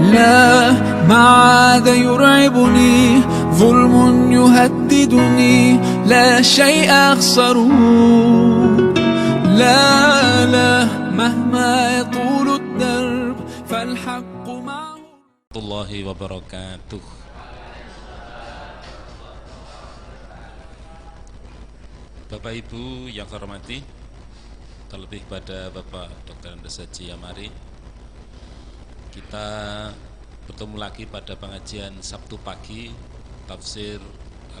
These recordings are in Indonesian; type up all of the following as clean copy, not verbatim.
لا ما عاد يرعبني ظلم يهددني لا شيء أخسره لا مهما يطول الدرب فالحق معه. الله وبركاته. Bapak Ibu yang saya hormati, terlebih pada Bapak Dr. Andes Haji Amari, kita bertemu lagi pada pengajian Sabtu pagi Tafsir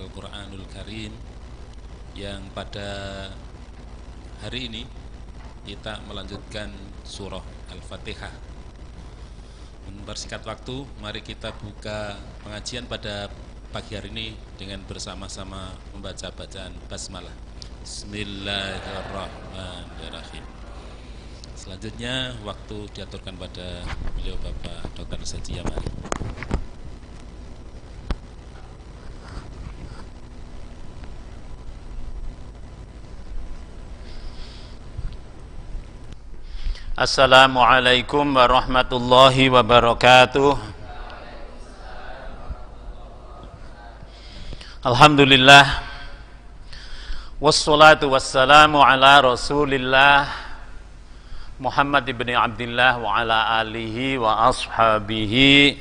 Al-Quranul Karim, yang pada hari ini kita melanjutkan surah Al-Fatihah. Mempersingkat waktu, mari kita buka pengajian pada pagi hari ini dengan bersama-sama membaca bacaan basmalah. Bismillahirrahmanirrahim. Selanjutnya waktu diaturkan pada beliau Bapak Dr. Andes Haji Amari. Assalamualaikum warahmatullahi wabarakatuh. Alhamdulillah, wassalatu wassalamu ala rasulillah Muhammad ibn Abdillah wa ala alihi wa ashabihi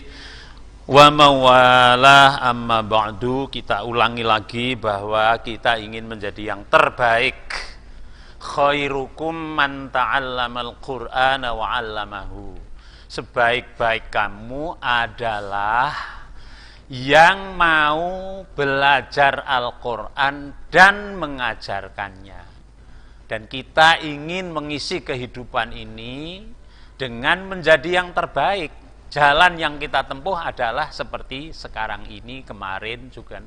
wa mawalah, amma ba'du. Kita ulangi lagi bahwa kita ingin menjadi yang terbaik. Khairukum man ta'allamal qur'ana wa 'allamahu. Sebaik-baik kamu adalah yang mau belajar Al-Quran dan mengajarkannya. Dan kita ingin mengisi kehidupan ini dengan menjadi yang terbaik. Jalan yang kita tempuh adalah seperti sekarang ini, kemarin juga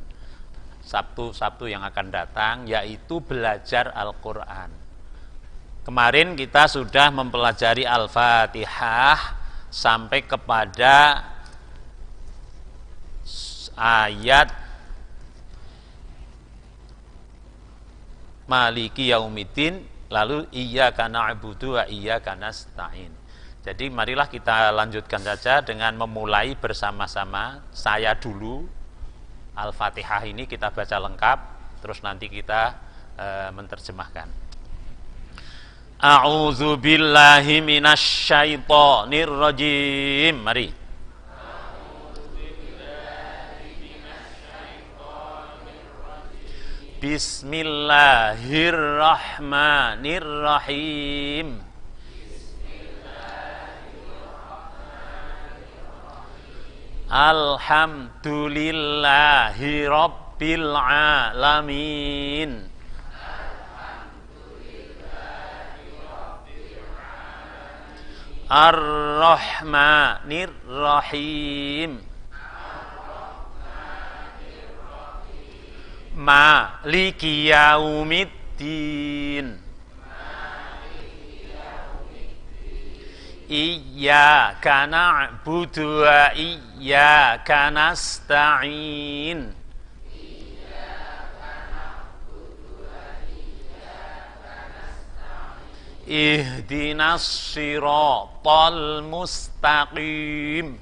Sabtu yang akan datang, yaitu belajar Al-Quran. Kemarin kita sudah mempelajari Al-Fatihah sampai kepada ayat Maliki Yaumiddin, lalu iyyaka na'budu wa iyyaka nasta'in. Jadi marilah kita lanjutkan saja dengan memulai bersama-sama. Saya dulu Al-Fatihah ini kita baca lengkap, terus nanti kita menerjemahkan. A'udzu billahi minasy syaithanir rajim. Mari. Bismillahirrahmanirrahim. Alhamdulillahi rabbil alamin. Ar-Rahmanir-Rahim. Maliki Yaumiddin. Iyyaka na'budu wa iyyaka nasta'in. Ihdinas siratal mustaqim.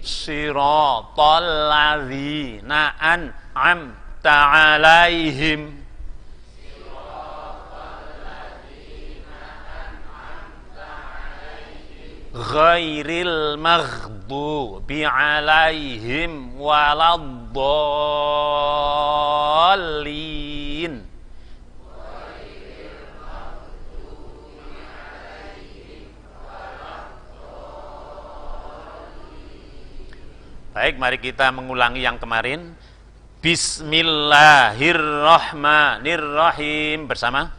Siratal ladzina an'amta 'alaihim. Ghairil maghdubi 'alaihim waladdallin. Baik, mari kita mengulangi yang kemarin. Bismillahirrahmanirrahim bersama.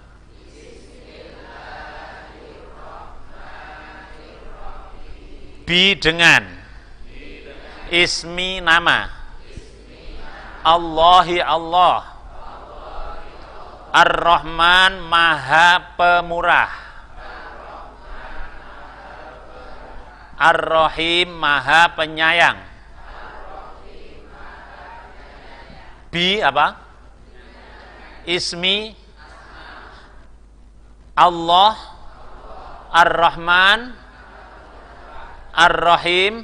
Bi dengan ismi nama. Allahi Allah. Ar-Rahman Maha Pemurah. Ar-Rahim Maha Penyayang. Bi apa? Ismi Allah Ar-Rahman, Ar-Rahim.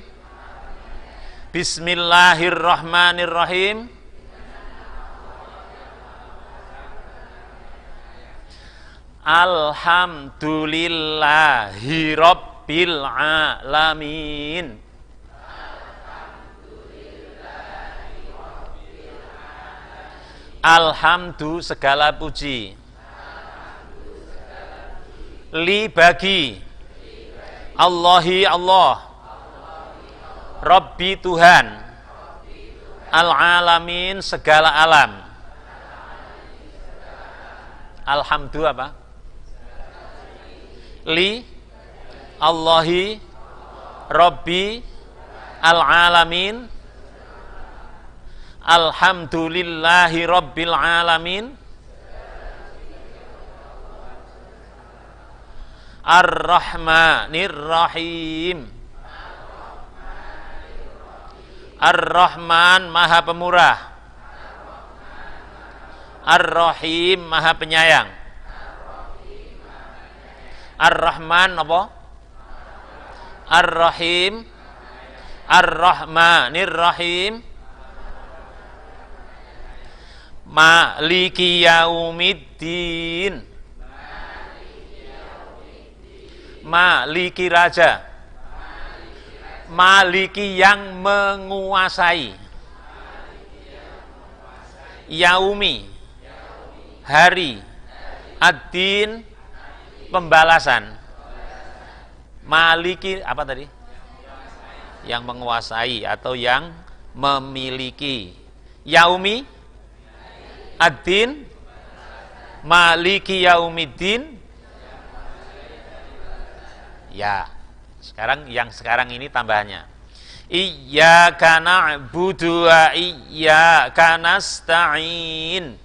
Bismillahirrahmanirrahim. Alhamdulillahi Rabbil Alamin. Alhamdu segala puji. Li bagi. Allahi Allah. Rabbi Tuhan. Al-alamin segala alam. Alhamdu apa? Li Allahi Rabbi al-alamin. Alhamdulillahi Rabbil alamin. Ar-Rahmanir Rahim. Ar-Rahman Maha Pemurah. Ar-Rahim Maha Penyayang. Ar-Rahman apa? Ar-Rahim. Ar-Rahmanir Rahim. Maliki Yaumiddin. Maliki Raja. Maliki yang menguasai. Yaumi hari. Ad-din pembalasan. Maliki apa tadi? Yang menguasai atau yang memiliki. Yaumi ad-din. Maliki yaumiddin. Ya. Sekarang ini tambahannya. Iyyaka na'budu wa iyyaka nasta'in.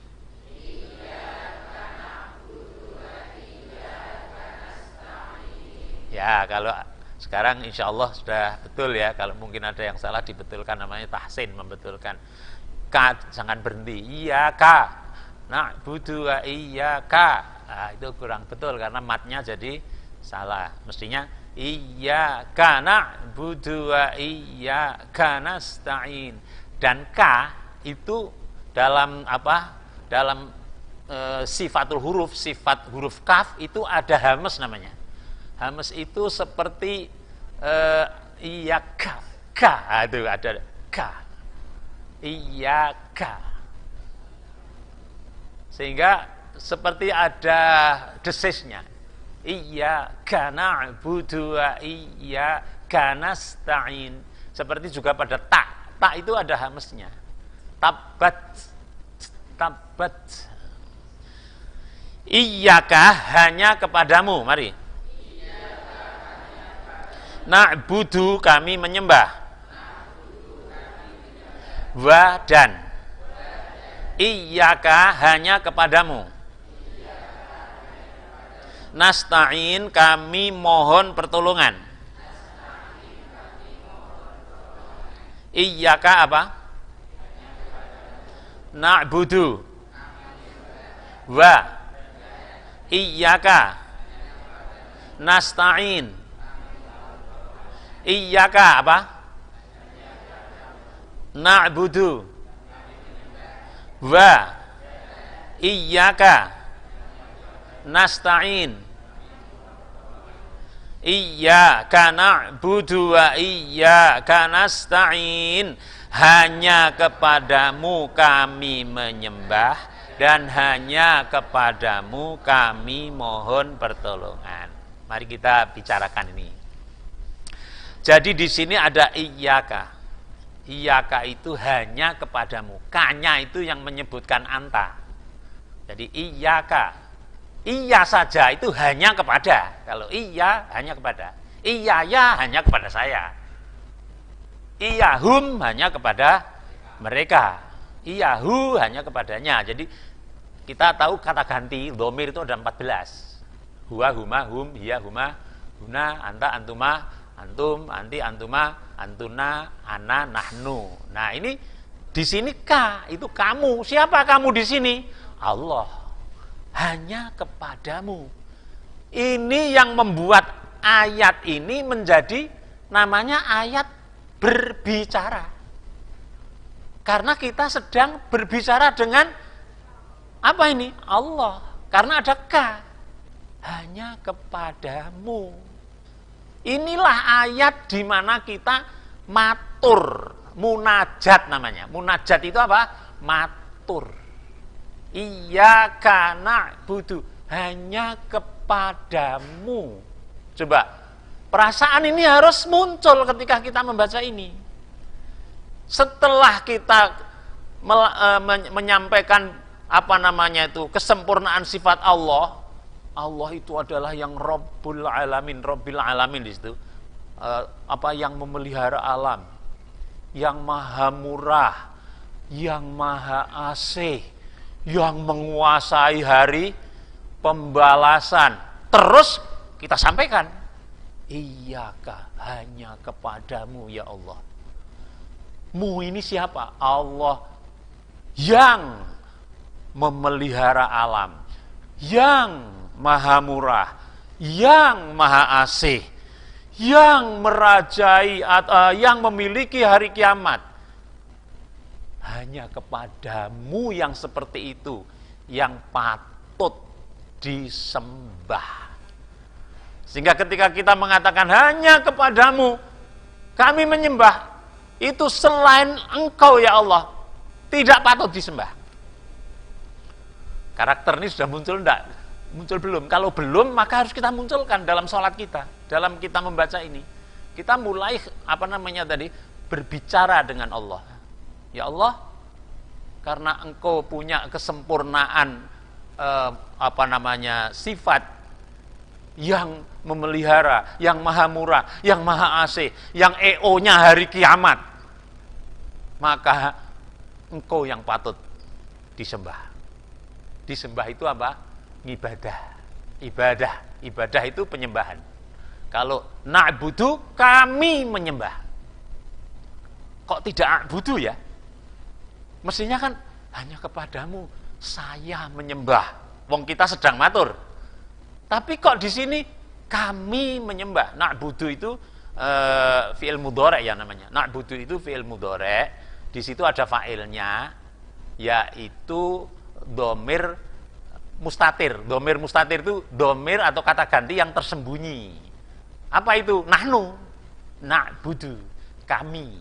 Ya, kalau sekarang insya Allah sudah betul ya. Kalau mungkin ada yang salah dibetulkan, namanya tahsin, membetulkan. Ka, jangan berhenti. Iyyaka na'budu wa iyyaka. Nah, itu kurang betul karena matnya jadi salah. Mestinya Iyyaka na'budu wa iyyaka nasta'in. Dan ka itu dalam apa? Dalam sifatul huruf, sifat huruf kaf itu ada hamas namanya. Hamas itu seperti iyyaka, ka, itu ada ka. Iyyaka. Sehingga seperti ada desisnya. Iyyaka na'budu wa iyyaka nasta'in. Seperti juga pada ta. Ta itu ada hamesnya. Tabat. Tabat. Iyyaka hanya kepadamu. Mari. Na'budu kami menyembah. Wa dan. Iyyaka hanya kepadamu. Nasta'in kami mohon pertolongan. Iyyaka apa? Na'budu. Wa iyyaka nasta'in. Iyyaka apa? Na'budu. Wa iyyaka nasta'in. Iyyaka na'budu wa iyyaka nasta'in. Hanya kepadamu kami menyembah dan hanya kepadamu kami mohon pertolongan. Mari kita bicarakan ini. Jadi di sini ada iyyaka. Iyyaka itu hanya kepadamu. Ka-nya itu yang menyebutkan anta. Jadi iyyaka. Iya saja itu hanya kepada. Kalau iya hanya kepada. Iya ya hanya kepada saya. Iya hum hanya kepada mereka. Iya hu hanya kepadanya. Jadi kita tahu kata ganti dhamir itu ada 14. Huwa, huma, hum, hiya, huma, huna, anta, antuma, antum, anti, antuma, antuna, ana, nahnu. Nah ini di sini ka itu kamu. Siapa kamu di sini? Allah. Hanya kepadamu. Ini yang membuat ayat ini menjadi namanya ayat berbicara. Karena kita sedang berbicara dengan apa ini? Allah. Karena ada ka. Hanya kepadamu. Inilah ayat di mana kita matur, munajat namanya. Munajat itu apa? Matur. Iyyaka na'budu, hanya kepadamu. Coba, perasaan ini harus muncul ketika kita membaca ini. Setelah kita menyampaikan apa namanya itu, kesempurnaan sifat Allah. Allah itu adalah yang Rabbul Alamin, Rabbil Alamin di situ. Apa yang memelihara alam, yang maha murah, yang maha asih, yang menguasai hari pembalasan. Terus kita sampaikan, Iyyaka, hanya kepadamu ya Allah. Mu ini siapa? Allah yang memelihara alam, yang maha murah, yang maha asih, yang merajai, yang memiliki hari kiamat. Hanya kepadamu yang seperti itu yang patut disembah. Sehingga ketika kita mengatakan hanya kepadamu kami menyembah, itu selain engkau ya Allah tidak patut disembah. Karakter ini sudah muncul enggak? Muncul belum? Kalau belum, maka harus kita munculkan dalam sholat kita, dalam kita membaca ini. Kita mulai apa namanya tadi, berbicara dengan Allah. Ya Allah, karena engkau punya kesempurnaan apa namanya sifat yang memelihara, yang maha murah, yang maha asih, yang EO-nya hari kiamat, maka engkau yang patut disembah. Disembah itu apa? Ibadah itu penyembahan. Kalau na'budu, kami menyembah. Kok tidak a'budu ya? Mestinya kan hanya kepadamu saya menyembah. Wong kita sedang matur. Tapi kok di sini kami menyembah. Na'budu itu fi'il mudhari' ya namanya. Na'budu itu fi'il mudhari'. Di situ ada fa'ilnya, yaitu dhamir mustatir. Domir mustatir itu domir atau kata ganti yang tersembunyi. Apa itu? Nahnu, na'budu, kami,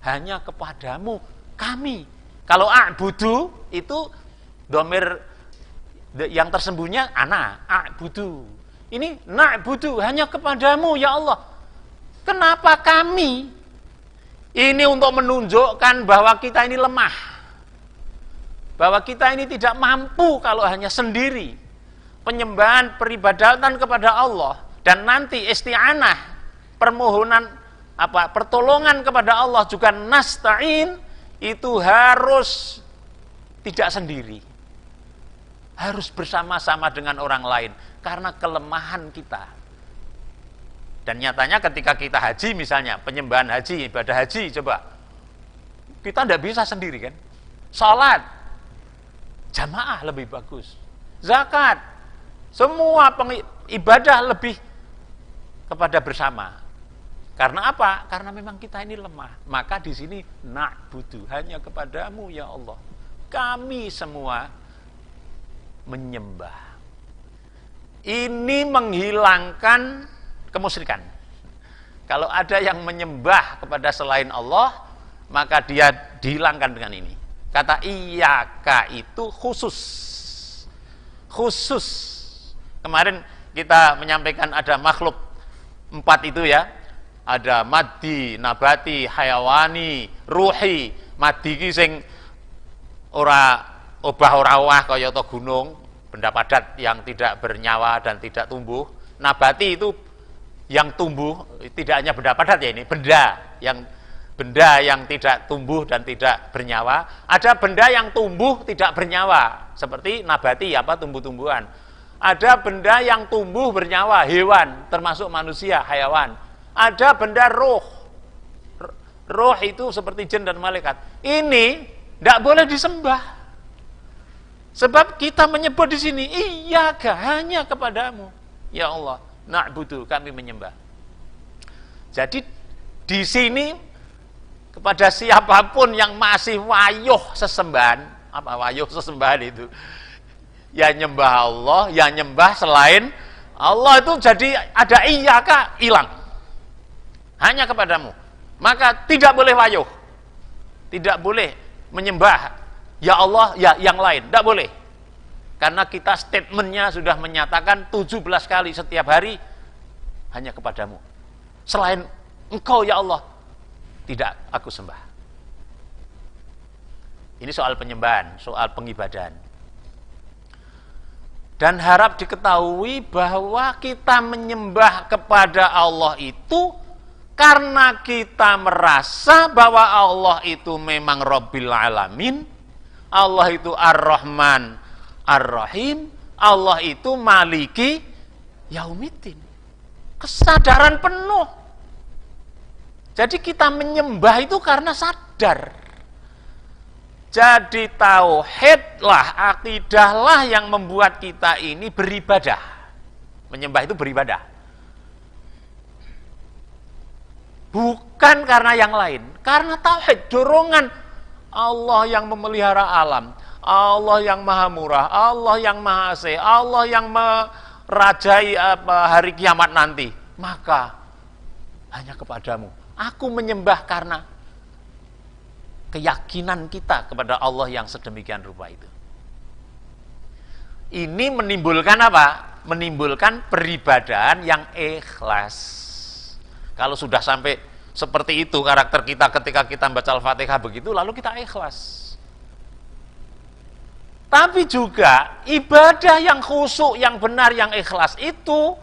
hanya kepadamu kami. Kalau a'budu itu domir yang tersembunyi ana, a'budu. Ini na'budu, hanya kepadamu ya Allah. Kenapa kami? Ini untuk menunjukkan bahwa kita ini lemah, bahwa kita ini tidak mampu kalau hanya sendiri. Penyembahan, peribadatan kepada Allah, dan nanti isti'anah, permohonan pertolongan kepada Allah juga nasta'in, itu harus tidak sendiri, harus bersama-sama dengan orang lain karena kelemahan kita. Dan nyatanya ketika kita haji misalnya, penyembahan haji, ibadah haji, coba kita tidak bisa sendiri kan. Salat jamaah lebih bagus. Zakat, semua ibadah lebih kepada bersama. Karena apa? Karena memang kita ini lemah. Maka di sini na'budu, hanya kepadamu ya Allah. Kami semua menyembah. Ini menghilangkan kemusyrikan. Kalau ada yang menyembah kepada selain Allah, maka dia dihilangkan dengan ini. Kata iyyaka itu khusus. Khusus. Kemarin kita menyampaikan ada makhluk 4 itu ya. Ada maddi, nabati, hayawani, ruhi. Maddi ki sing ora obah-ora kaya to gunung, benda padat yang tidak bernyawa dan tidak tumbuh. Nabati itu yang tumbuh, tidak hanya benda padat ya ini, benda yang tidak tumbuh dan tidak bernyawa. Ada benda yang tumbuh tidak bernyawa, seperti nabati, tumbuh-tumbuhan. Ada benda yang tumbuh bernyawa, hewan, termasuk manusia, hayawan. Ada benda roh. Roh itu seperti jin dan malaikat. Ini tidak boleh disembah. Sebab kita menyebut di sini, iyyaka, hanya kepadamu. Ya Allah, na'budu, kami menyembah. Jadi di sini kepada siapapun yang masih wayuh sesembahan, apa wayuh sesembahan itu? Ya nyembah Allah, ya nyembah selain Allah, itu jadi ada iyaka hilang. Hanya kepadamu. Maka tidak boleh wayuh. Tidak boleh menyembah ya Allah, ya yang lain. Tidak boleh. Karena kita statementnya sudah menyatakan 17 kali setiap hari hanya kepadamu. Selain engkau ya Allah, tidak aku sembah. Ini soal penyembahan, soal pengibadahan. Dan harap diketahui bahwa kita menyembah kepada Allah itu karena kita merasa bahwa Allah itu memang Rabbil Alamin, Allah itu Ar-Rahman Ar-Rahim, Allah itu Maliki Yaumiddin. Kesadaran penuh. Jadi kita menyembah itu karena sadar. Jadi tauhidlah, akidahlah yang membuat kita ini beribadah. Menyembah itu beribadah. Bukan karena yang lain. Karena tauhid, dorongan Allah yang memelihara alam, Allah yang maha murah, Allah yang maha asih, Allah yang merajai hari kiamat nanti. Maka hanya kepadamu aku menyembah, karena keyakinan kita kepada Allah yang sedemikian rupa itu. Ini menimbulkan apa? Menimbulkan peribadahan yang ikhlas. Kalau sudah sampai seperti itu karakter kita ketika kita baca Al-Fatihah begitu, lalu kita ikhlas. Tapi juga ibadah yang khusyuk, yang benar, yang ikhlas itu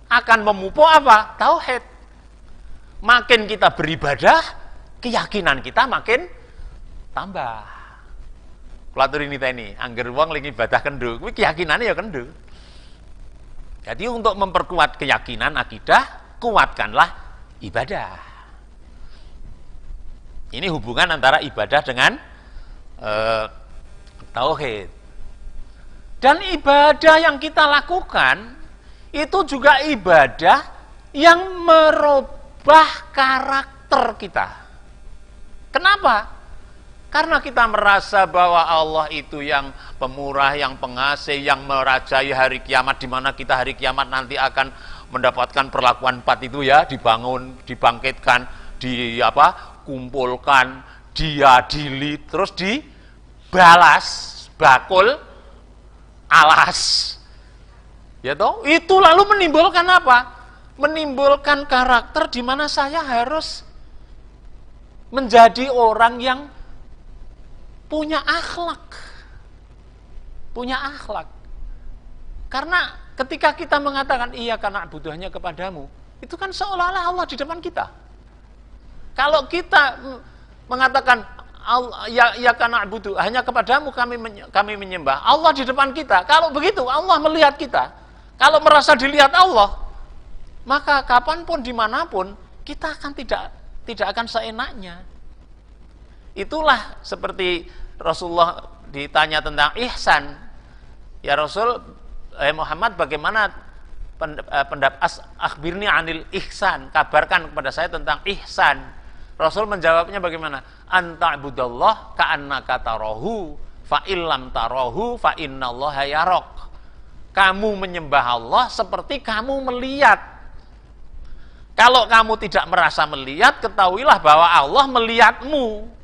akan memupuk apa? Tauhid. Makin kita beribadah, keyakinan kita makin tambah. Kulatur ini tadi, angger wong lagi ibadah kendu, kuwi keyakinannya ya kendu. Jadi untuk memperkuat keyakinan akidah, kuatkanlah ibadah. Ini hubungan antara ibadah dengan tauhid. Dan ibadah yang kita lakukan itu juga ibadah yang merubah karakter kita. Kenapa? Karena kita merasa bahwa Allah itu yang pemurah, yang pengasih, yang merajai hari kiamat, di mana kita hari kiamat nanti akan mendapatkan perlakuan 4 itu ya, dibangun, dibangkitkan, kumpulkan, diadili, terus dibalas, bakul, alas. Ya toh? Itu lalu menimbulkan apa? Menimbulkan karakter di mana saya harus menjadi orang yang punya akhlak. Punya akhlak. Karena ketika kita mengatakan iya karena butuhnya kepadamu, itu kan seolah-olah Allah di depan kita. Kalau kita mengatakan ya karena butuh hanya kepadamu kami menyembah, Allah di depan kita. Kalau begitu Allah melihat kita. Kalau merasa dilihat Allah, maka kapanpun dimanapun kita akan tidak akan seenaknya. Itulah seperti Rasulullah ditanya tentang ihsan. Ya Rasul Muhammad, bagaimana pendapat akhbirni anil ihsan, kabarkan kepada saya tentang ihsan. Rasul menjawabnya bagaimana? Anta'budallah ka'annaka tarahu fa illam tarahu fa innallaha yarak. Kamu menyembah Allah seperti kamu melihat. Kalau kamu tidak merasa melihat, ketahuilah bahwa Allah melihatmu.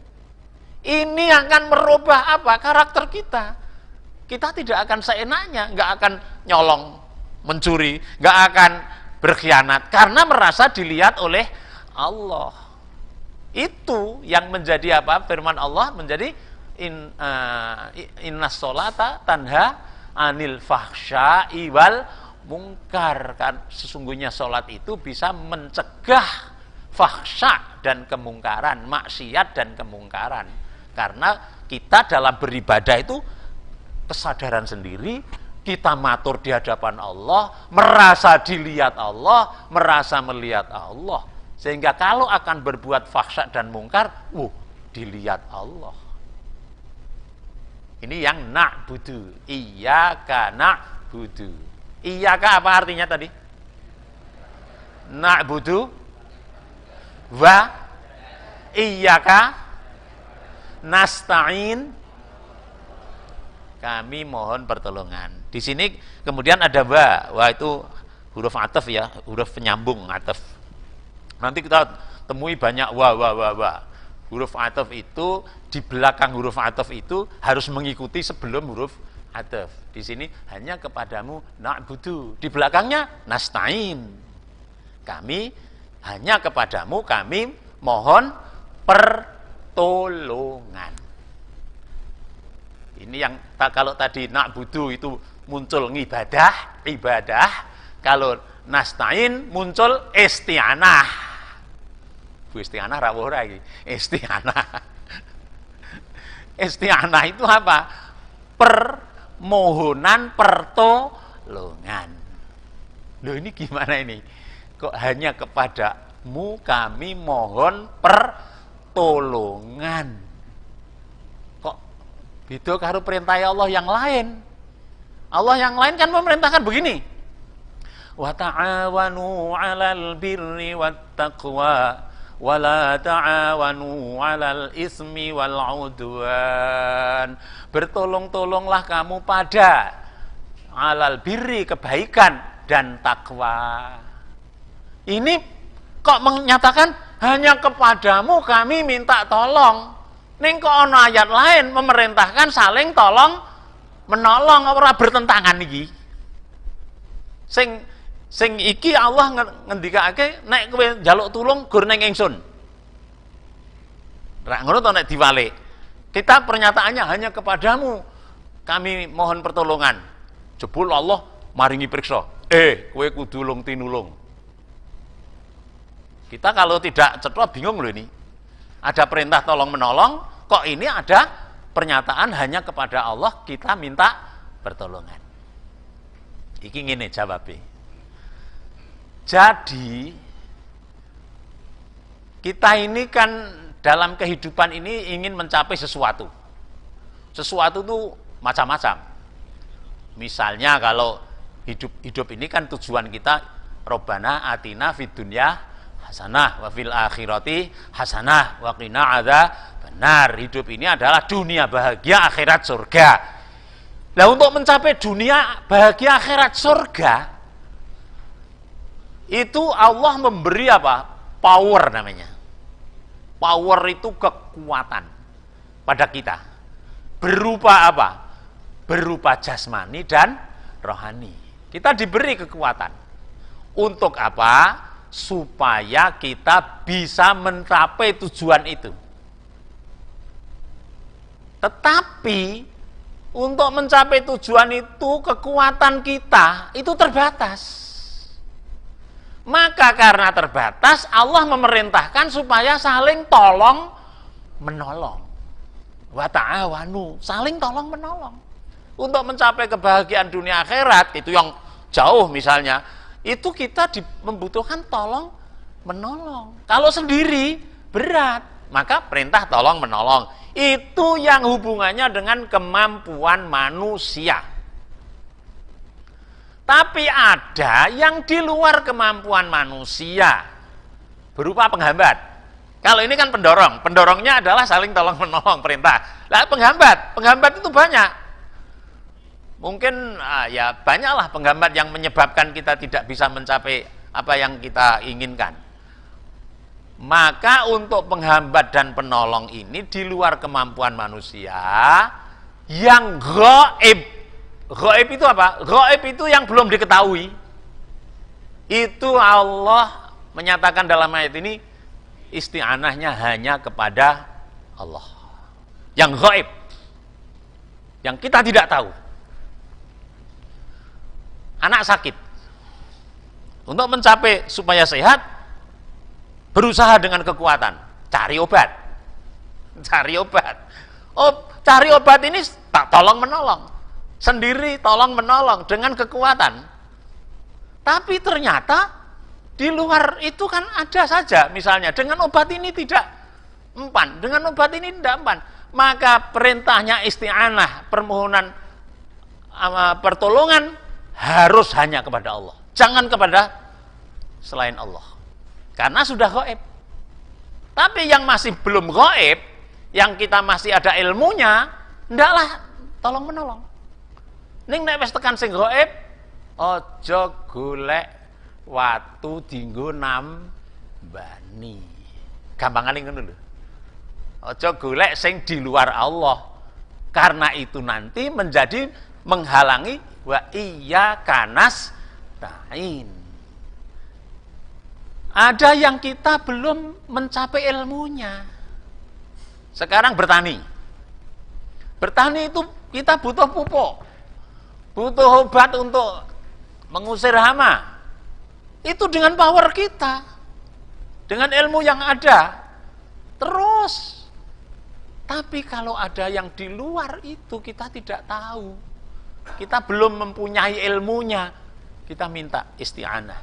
Ini akan merubah apa? Karakter kita. Kita tidak akan seenaknya, nggak akan nyolong, mencuri, nggak akan berkhianat, karena merasa dilihat oleh Allah. Itu yang menjadi apa? Firman Allah menjadi innas sholata tanha anil fahsya'i wal mungkar. Kan sesungguhnya sholat itu bisa mencegah fahsya dan kemungkaran, maksiat dan kemungkaran. Karena kita dalam beribadah itu kesadaran sendiri, kita matur di hadapan Allah, merasa dilihat Allah, merasa melihat Allah. Sehingga kalau akan berbuat fahsya dan mungkar, dilihat Allah. Ini yang na'budu, iyyaka na'budu. Iyyaka apa artinya tadi? Na'budu wa iyyaka nasta'in. Kami mohon pertolongan. Di sini kemudian ada wa. Wa itu huruf ataf ya, huruf penyambung ataf. Nanti kita temui banyak wa. Huruf ataf itu di belakang huruf ataf itu harus mengikuti sebelum huruf ataf. Di sini hanya kepadamu na'budu. Di belakangnya nasta'in. Kami hanya kepadamu kami mohon pertolongan. Ini yang kalau tadi na'budu itu muncul ibadah. Kalau nasta'in muncul isti'anah. Bu isti'anah rawuh ora iki. Isti'anah itu apa? Permohonan pertolongan. Loh ini gimana ini? Kok hanya kepadamu kami mohon pertolongan? Kok beda karo perintah Allah yang lain? Allah yang lain kan memerintahkan begini. Wa ta'awanu 'alal birri wat taqwa wa la ta'awanu 'alal ismi wal 'udwan. Bertolong-tolonglah kamu pada 'alal birri kebaikan dan takwa. Ini kok menyatakan hanya kepadamu kami minta tolong. Ning kok ana ayat lain memerintahkan saling tolong menolong, ora bertentangan iki. Sing iki Allah ngendikake nek kowe njaluk tulung gur ning ingsun. Ra ngono to nek diwalik. Kita pernyataannya hanya kepadamu kami mohon pertolongan. Jebul Allah maringi priksa. Kowe kudu ulung tinulung. Kita kalau tidak cetha bingung loh ini. Ada perintah tolong menolong, kok ini ada pernyataan hanya kepada Allah kita minta pertolongan. Iki ngene jawabe. Jadi kita ini kan dalam kehidupan ini ingin mencapai sesuatu. Sesuatu itu macam-macam. Misalnya kalau hidup ini kan tujuan kita Robbana atina fid dunya hasanah wa fil akhirati hasanah wa qina adzabannar. Hidup ini adalah dunia bahagia, akhirat surga. Nah, untuk mencapai dunia bahagia, akhirat surga itu Allah memberi apa? Power namanya. Power itu kekuatan pada kita. Berupa apa? Berupa jasmani dan rohani. Kita diberi kekuatan. Untuk apa? Supaya kita bisa mencapai tujuan itu. Tetapi untuk mencapai tujuan itu kekuatan kita itu terbatas. Maka karena terbatas Allah memerintahkan supaya saling tolong menolong. Wa ta'awanu, saling tolong menolong. Untuk mencapai kebahagiaan dunia akhirat itu yang jauh misalnya, itu kita membutuhkan tolong menolong. Kalau sendiri berat, maka perintah tolong menolong. Itu yang hubungannya dengan kemampuan manusia. Tapi ada yang di luar kemampuan manusia, berupa penghambat. Kalau ini kan pendorong, pendorongnya adalah saling tolong menolong perintah. Lah penghambat itu banyak. Mungkin ya banyaklah penghambat yang menyebabkan kita tidak bisa mencapai apa yang kita inginkan. Maka untuk penghambat dan penolong ini di luar kemampuan manusia yang gaib. Gaib itu apa? Gaib itu yang belum diketahui. Itu Allah menyatakan dalam ayat ini isti'anahnya hanya kepada Allah. Yang gaib. Yang kita tidak tahu. Anak sakit. Untuk mencapai supaya sehat, berusaha dengan kekuatan. Cari obat. Cari obat. Oh, cari obat ini tak tolong menolong. Sendiri tolong menolong dengan kekuatan. Tapi ternyata di luar itu kan ada saja, misalnya dengan obat ini tidak mempan, dengan obat ini tidak mempan, maka perintahnya isti'anah, permohonan pertolongan harus hanya kepada Allah. Jangan kepada selain Allah. Karena sudah gaib. Tapi yang masih belum gaib, yang kita masih ada ilmunya, ndaklah tolong menolong. Ning nek wis tekan sing gaib, aja golek watu dienggo nambani. Gampangane ngono lho. Aja golek sing di luar Allah. Karena itu nanti menjadi menghalangi wa iyyaka nasta'in. Ada yang kita belum mencapai ilmunya. Sekarang bertani. Bertani itu kita butuh pupuk. Butuh obat untuk mengusir hama. Itu dengan power kita. Dengan ilmu yang ada. Terus. Tapi kalau ada yang di luar itu kita tidak tahu. Kita belum mempunyai ilmunya, kita minta isti'anah,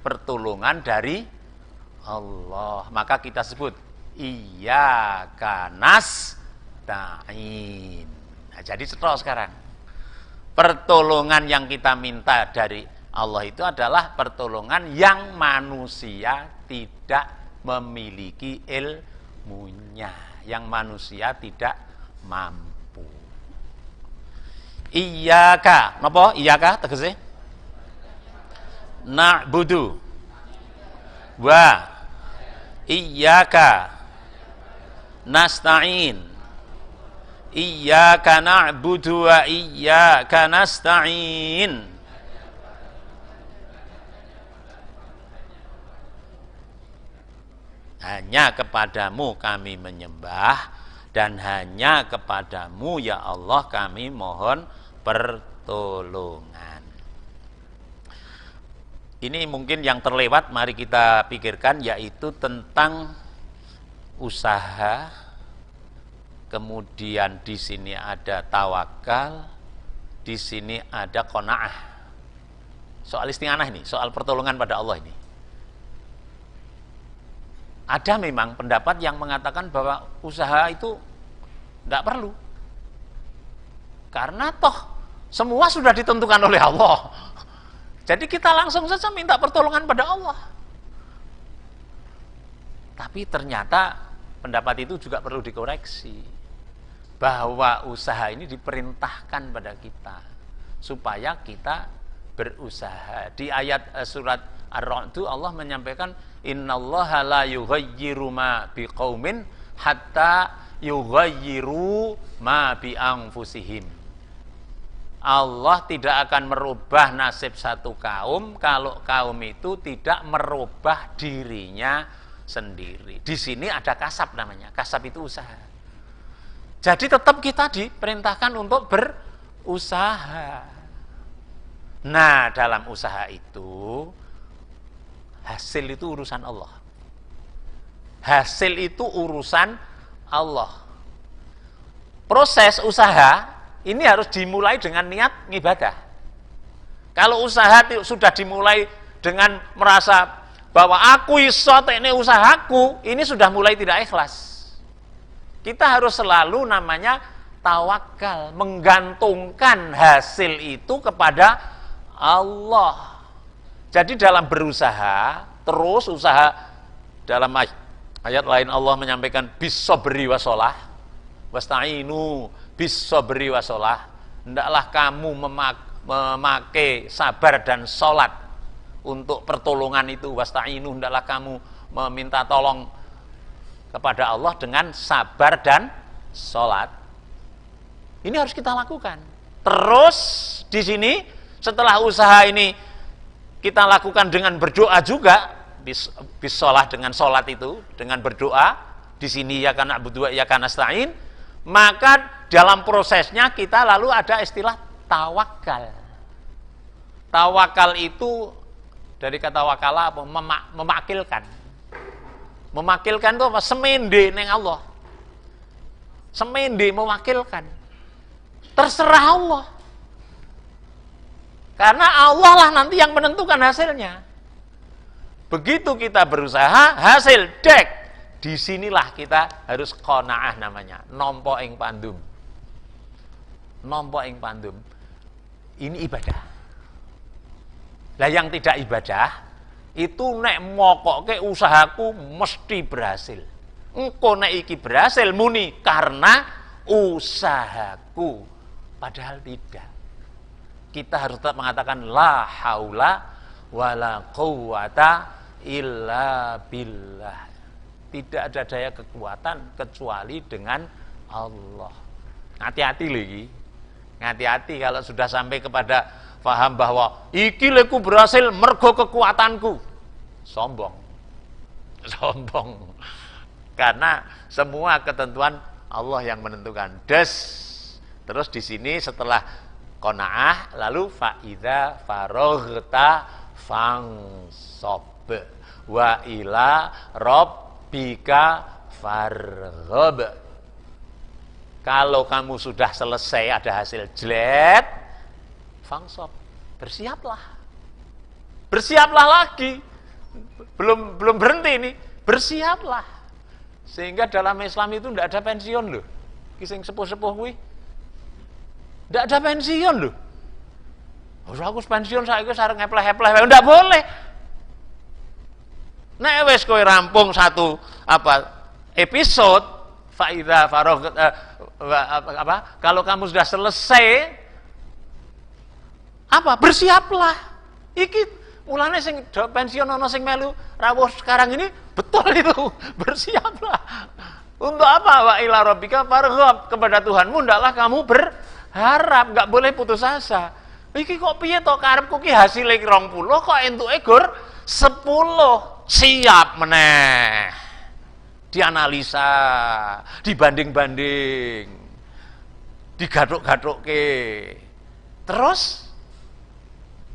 pertolongan dari Allah. Maka kita sebut iyyaka nasta'in. Nah, jadi terus sekarang pertolongan yang kita minta dari Allah itu adalah pertolongan yang manusia tidak memiliki ilmunya, yang manusia tidak mampu. Iyyaka, napa iyyaka tegese? Na'budu wa iyyaka nasta'in. Iyyaka na'budu wa iyyaka nasta'in. Hanya kepadamu kami menyembah dan hanya kepadamu ya Allah kami mohon pertolongan. Ini mungkin yang terlewat, mari kita pikirkan, yaitu tentang usaha. Kemudian di sini ada tawakal, di sini ada qanaah. Soal isti'anah ini, soal pertolongan pada Allah ini. Ada memang pendapat yang mengatakan bahwa usaha itu tidak perlu. Karena toh semua sudah ditentukan oleh Allah. Jadi kita langsung saja minta pertolongan pada Allah. Tapi ternyata pendapat itu juga perlu dikoreksi. Bahwa usaha ini diperintahkan pada kita. Supaya kita berusaha. Di ayat surat Ar-Ra'd itu Allah menyampaikan, innallaha la yughayyiru ma biqaumin hatta yughayyiru ma bi anfusihim. Allah tidak akan merubah nasib satu kaum kalau kaum itu tidak merubah dirinya sendiri. Di sini ada kasab namanya. Kasab itu usaha. Jadi tetap kita diperintahkan untuk berusaha. Nah, dalam usaha itu hasil itu urusan Allah. Hasil itu urusan Allah. Proses usaha ini harus dimulai dengan niat ngibadah. Kalau usaha sudah dimulai dengan merasa bahwa aku iso ini usahaku, ini sudah mulai tidak ikhlas. Kita harus selalu namanya tawakal, menggantungkan hasil itu kepada Allah. Jadi dalam berusaha, terus usaha, dalam ayat lain Allah menyampaikan bis-sabri wasolah, wasta'inu bis-sabri wasolah. Hendaklah kamu memakai sabar dan sholat untuk pertolongan itu. Wasta'inu, hendaklah kamu meminta tolong kepada Allah dengan sabar dan sholat. Ini harus kita lakukan. Terus di sini setelah usaha ini kita lakukan dengan berdoa juga, bisolah dengan sholat itu, dengan berdoa. Di sini ya kana na'budu wa iyyaka nasta'in. Maka dalam prosesnya kita lalu ada istilah tawakal. Tawakal itu dari kata wakala apa? Memakilkan. Memakilkan itu apa? Semende neng Allah. Semende mewakilkan. Terserah Allah. Karena Allah lah nanti yang menentukan hasilnya. Begitu kita berusaha, hasil dek. Disinilah kita harus qanaah namanya. Nompo ing pandum. Nompo ing pandum. Ini ibadah. Lah yang tidak ibadah itu nek mokoke usahaku mesti berhasil. Engko nek iki berhasil muni karena usahaku, padahal tidak. Kita harus tetap mengatakan la haula wala quwata illa billah. Tidak ada daya kekuatan kecuali dengan Allah. Hati-hati lagi. Hati-hati kalau sudah sampai kepada paham bahwa iki leku berhasil mergo kekuatanku. Sombong. Sombong. Karena semua ketentuan Allah yang menentukan. Terus di sini setelah qanaah lalu faidza faraghta fansab wa ila rabbika farghab. Kalau kamu sudah selesai ada hasil jlet, fansab, bersiaplah. Bersiaplah lagi. Belum berhenti ini, bersiaplah. Sehingga dalam Islam itu tidak ada pensiun loh. Kisah sepuh-sepuh kuwi. Tidak ada pensiun loh. Aku pensiun saiki sareng ngepleh-epleh, ndak boleh. Nek wis kowe rampung satu episode faidza faragh kalau kamu sudah selesai bersiaplah. Iki mulane sing pensiun ana sing melu rawuh sekarang ini betul itu. Bersiaplah. Untuk apa? Wa ila rabbika farghab, kepada Tuhanmu ndaklah kamu berharap, enggak boleh putus asa. Iki kok piye to karepku ki hasile 20 kok entuke gur 10. Siap meneh. Dianalisa, dibanding-banding, digaduk-gadukke. Terus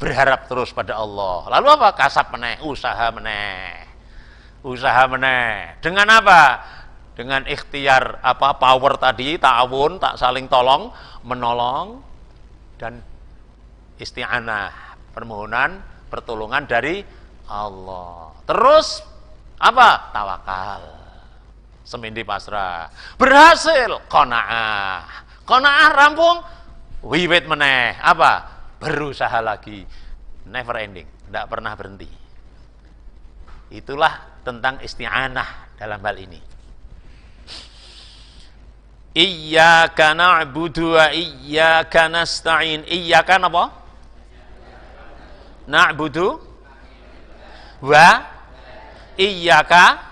berharap terus pada Allah. Lalu apa? Kasab meneh, usaha meneh. Usaha meneh. Dengan apa? Dengan ikhtiar power tadi, ta'awun, tak saling tolong, menolong, dan isti'anah, permohonan, pertolongan dari Allah. Terus apa? Tawakal. Semindi pasrah. Berhasil, qanaah. Qanaah rampung, wiwit meneh. Apa? Berusaha lagi. Never ending, tidak pernah berhenti. Itulah tentang isti'anah dalam hal ini. Iyyaka na'budu wa iyyaka nasta'in. Iyyaka apa? Na'budu wa iyyaka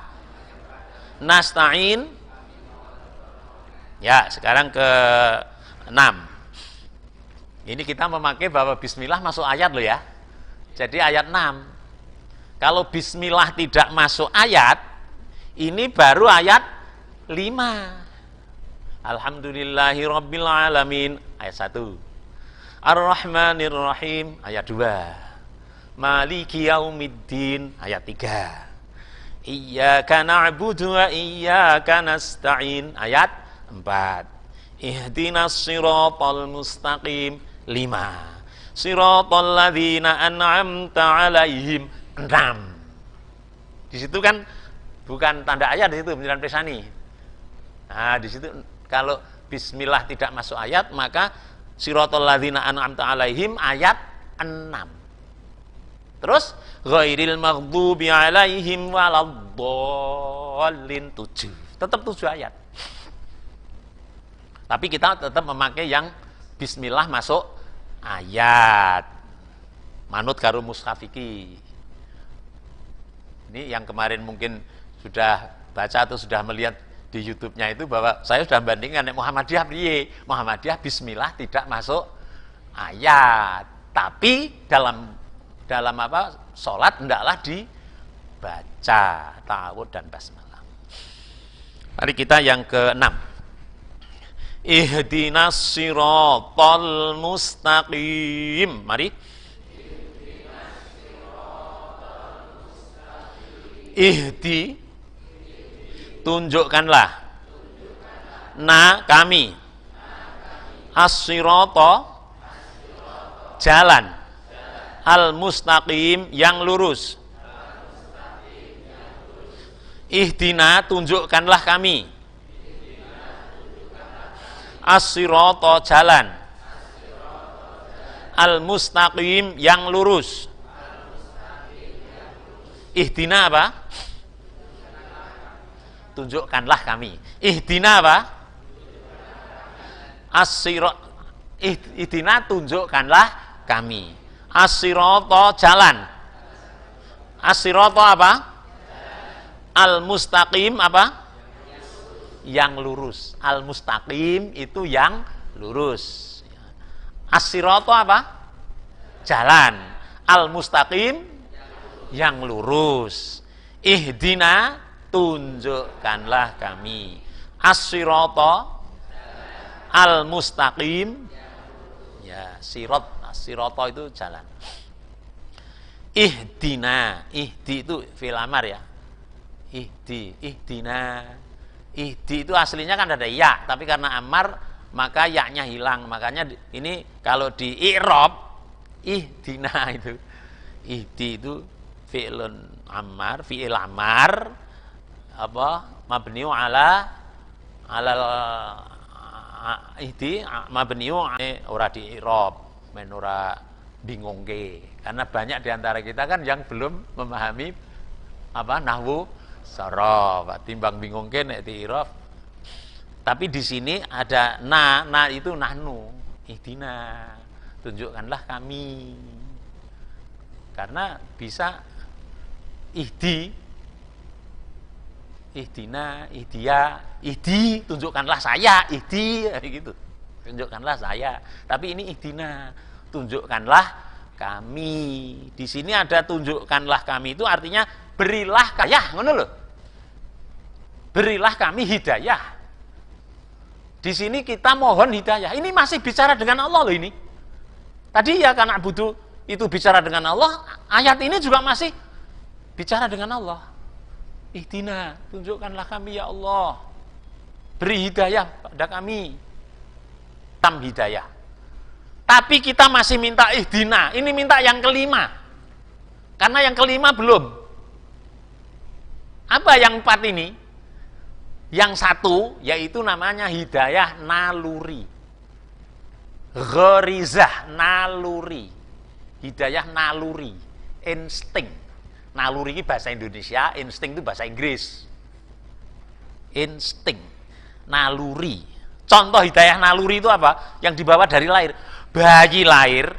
nasta'in. Ya, sekarang ke 6. Ini kita memakai bahwa bismillah masuk ayat loh ya. Jadi ayat 6. Kalau bismillah tidak masuk ayat, ini baru ayat 5. Alhamdulillahirabbil alamin ayat 1. Ar-Rahmanir Rahim ayat 2. Maliki yaumiddin ayat 3. Iyyaka na'budu wa iyyaka nasta'in ayat 4. Ihdinas siratal mustaqim 5. Siratal ladzina an'amta 'alaihim 6. Di situ kan bukan tanda ayat, di situ penjelasan pesani. Nah, di situ kalau bismillah tidak masuk ayat, maka siratal ladzina an'amta 'alaihim ayat 6. Terus ghairil maghdubi 'alaihim waladdallin 7. Tetap 7 ayat. Tapi kita tetap memakai yang bismillah masuk ayat. Manut karo mushafiki. Ini yang kemarin mungkin sudah baca atau sudah melihat di YouTube-nya itu, bahwa saya sudah bandingkan Muhammadiyah piye. Muhammadiyah bismillah tidak masuk ayat. Tapi dalam salat hendaklah dibaca ta'awudz dan basmalah. Mari kita yang ke-6. Ihdinas siratal mustaqim. Mari. Ihdi, tunjukkanlah, kami, as-sirata, jalan, al-mustaqim, yang lurus. Ihdina, tunjukkanlah kami, as-sirata, jalan, al-mustaqim, yang lurus. Ihdina apa? Tunjukkanlah kami. Ihdina apa? Ihdina tunjukkanlah kami. As-sirata jalan. As-sirata apa? Al-mustaqim apa? Yang lurus. Al-mustaqim itu yang lurus. As-sirata apa? Jalan. Al-mustaqim yang lurus. Ihdina tunjukkanlah kami. As-sirata al-mustaqim, ya, sirata itu jalan. Ihdina, ihdi itu fi'il amar ya. Ihdina. Ihdi itu aslinya kan ada ya, tapi karena amar maka ya-nya hilang. Makanya ini kalau di i'rab ihdina itu. Ihdi itu fi'ilun amar, fi'il amar apa? Mabniu ala ihdi mabniu ora di i'rab, men ora bingungke. Karena banyak di antara kita kan yang belum memahami apa nahwu saraf, timbang bingungke nek di i'rab. Tapi di sini ada na itu nahnu. Ihdina, tunjukkanlah kami. Karena bisa ihdina, ihdi, tunjukkanlah saya, ihdi, gitu. Tunjukkanlah saya. Tapi ini ihdina, tunjukkanlah kami. Di sini ada tunjukkanlah kami itu artinya berilah hidayah, ngono lho. Berilah kami hidayah. Di sini kita mohon hidayah. Ini masih bicara dengan Allah loh ini. Tadi ya karena butuh itu bicara dengan Allah, ayat ini juga masih bicara dengan Allah. Ihdina, tunjukkanlah kami ya Allah. Beri hidayah pada kami. Tam hidayah. Tapi kita masih minta ihdina. Ini minta yang kelima. Karena yang kelima belum. Apa yang 4 ini? Yang 1 yaitu namanya hidayah naluri. Gharizah naluri. Hidayah naluri, insting. Naluri ini bahasa Indonesia, insting itu bahasa Inggris. Insting, naluri. Contoh hidayah naluri itu apa? Yang dibawa dari lahir. Bayi lahir,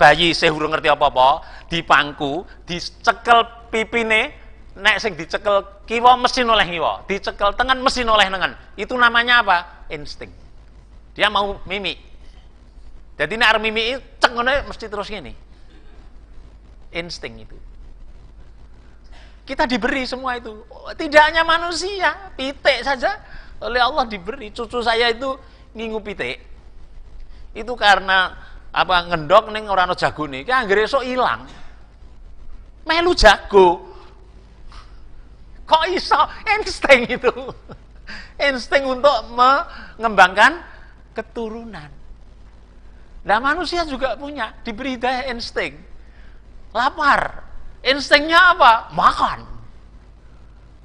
bayi sehurung ngerti apa-apa, dipangku, dicekel pipine, nek sing dicekel kiwa mesti noleh kiwa, dicekel tengen mesti noleh tengen. Itu namanya apa? Insting. Dia mau mimik. Jadi nek arep mimik cek ngene mesti terus ngene. Insting itu. Kita diberi semua itu. Tidak hanya manusia, pitik saja oleh Allah diberi. Cucu saya itu ngingu pitik. Itu karena apa ngendok ning ora ana jagone. Ki anggere esuk ilang. Melu jago. Kok iso? Insting itu. Insting untuk mengembangkan keturunan. Nah manusia juga punya, diberi daya insting. Lapar. Instingnya apa? Makan.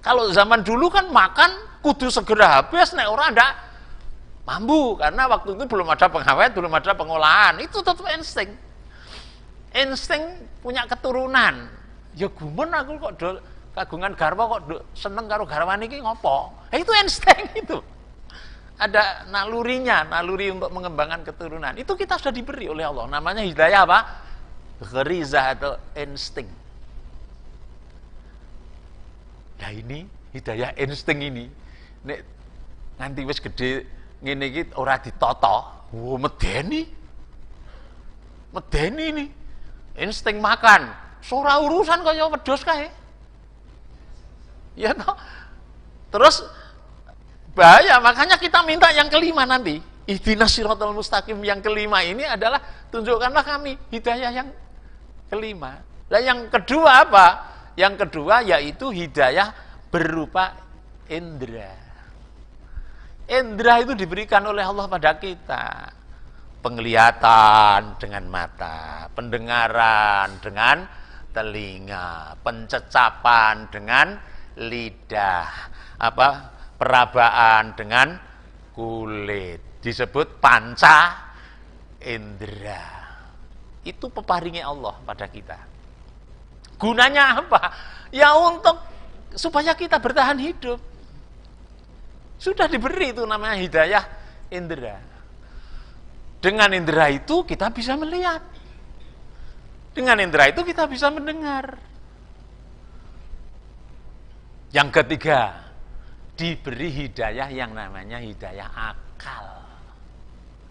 Kalau zaman dulu kan makan kudu segera habis, nek ora ndak mampu karena waktu itu belum ada pengawet, belum ada pengolahan. Itu tetap insting. Insting punya keturunan. Ya gumen aku kok kagungan garwa kok seneng karo garwane iki ngopo? Itu insting itu. Ada nalurinya, naluri untuk mengembangkan keturunan. Itu kita sudah diberi oleh Allah. Namanya hidayah apa? Gharizah atau insting. Nah ini hidayah insting ini nek nganti wis gede ngene iki ora ditata, medeni ini insting makan, ora urusan kaya wedhus kae. Ya toh? Terus bahaya, makanya kita minta yang kelima nanti. Ihdinas siratal mustaqim yang kelima ini adalah tunjukkanlah kami hidayah yang kelima. Dan yang kedua apa? Yang kedua yaitu hidayah berupa indra. Indra itu diberikan oleh Allah pada kita. Penglihatan dengan mata, pendengaran dengan telinga, pencecapan dengan lidah, perabaan dengan kulit. Disebut panca indra. Itu peparingnya Allah pada kita. Gunanya apa? Ya untuk supaya kita bertahan hidup. Sudah diberi itu namanya hidayah indera. Dengan indera itu kita bisa melihat. Dengan indera itu kita bisa mendengar. Yang ketiga, diberi hidayah yang namanya hidayah akal.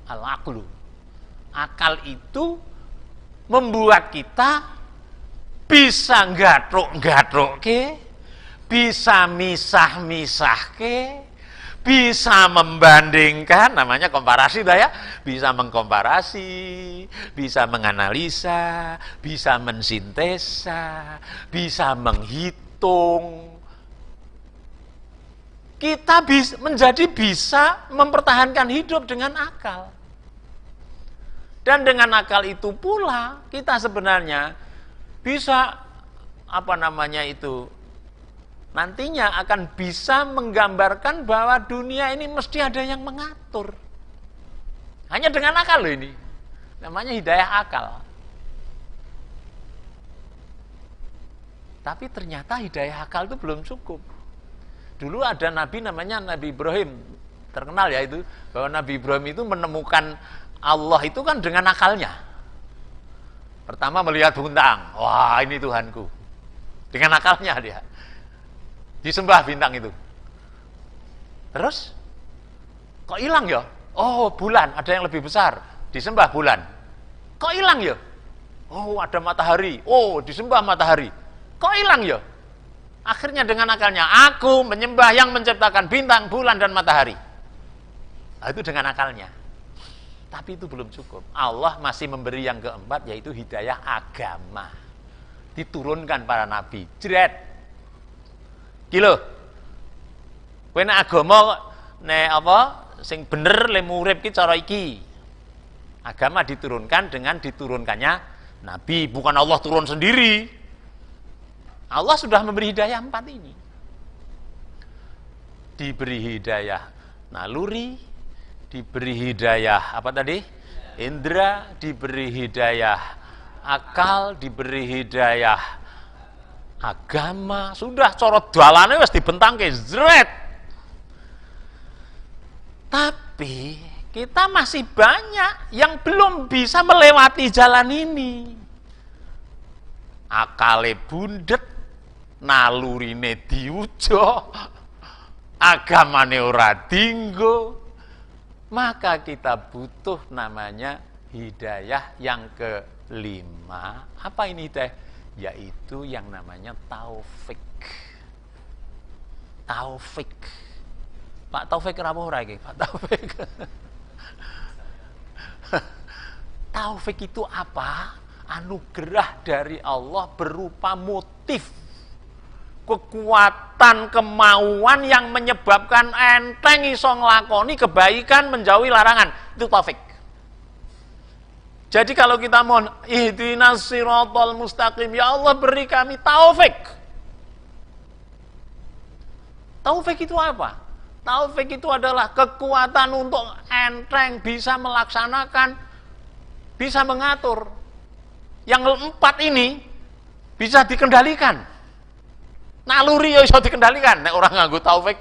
Al-aqlu. Akal itu membuat kita bisa nggathuk-nggathuk ke, bisa misah-misah ke, bisa membandingkan, namanya komparasi ya, bisa mengkomparasi, bisa menganalisa, bisa mensintesa, bisa menghitung. Kita bisa mempertahankan hidup dengan akal. Dan dengan akal itu pula kita sebenarnya bisa nantinya akan bisa menggambarkan bahwa dunia ini mesti ada yang mengatur. Hanya dengan akal loh ini. Namanya hidayah akal. Tapi ternyata hidayah akal itu belum cukup. Dulu ada nabi namanya Nabi Ibrahim. Terkenal ya itu, bahwa Nabi Ibrahim itu menemukan Allah itu kan dengan akalnya. Pertama melihat bintang, wah ini Tuhanku. Dengan akalnya dia disembah bintang itu. Terus kok hilang ya? Oh bulan, ada yang lebih besar, disembah bulan. Kok hilang ya? Oh ada matahari, oh disembah matahari. Kok hilang ya? Akhirnya dengan akalnya, aku menyembah yang menciptakan bintang, bulan dan matahari. Nah, itu dengan akalnya. Tapi itu belum cukup. Allah masih memberi yang keempat, yaitu hidayah agama. Diturunkan para nabi. Jret. Kilo. Kowe nek agama sing bener le urip ki cara iki. Agama diturunkan dengan diturunkannya nabi, bukan Allah turun sendiri. Allah sudah memberi hidayah 4 ini. Diberi hidayah naluri, diberi hidayah apa tadi? Indra, diberi hidayah akal, diberi hidayah agama. Sudah corot dalane wis dibentangke zret. Tapi kita masih banyak yang belum bisa melewati jalan ini. Akale bundet, nalurine diujo, agamane ora dinggo. Maka kita butuh namanya hidayah yang kelima. Apa ini hidayah? Yaitu yang namanya taufik. Taufik. Pak Taufik kenapa ora iki? Pak Taufik. Taufik itu apa? Anugerah dari Allah berupa motif, kekuatan, kemauan yang menyebabkan enteng iso nglakoni kebaikan, menjauhi larangan. Itu taufik. Jadi kalau kita mohon ihdinas siratal mustaqim, ya Allah beri kami taufik. Taufik itu apa? Taufik itu adalah kekuatan untuk enteng, bisa melaksanakan, bisa mengatur. Yang 4 ini bisa dikendalikan. Naluri ya bisa dikendalikan. Nek orang nganggo taufik,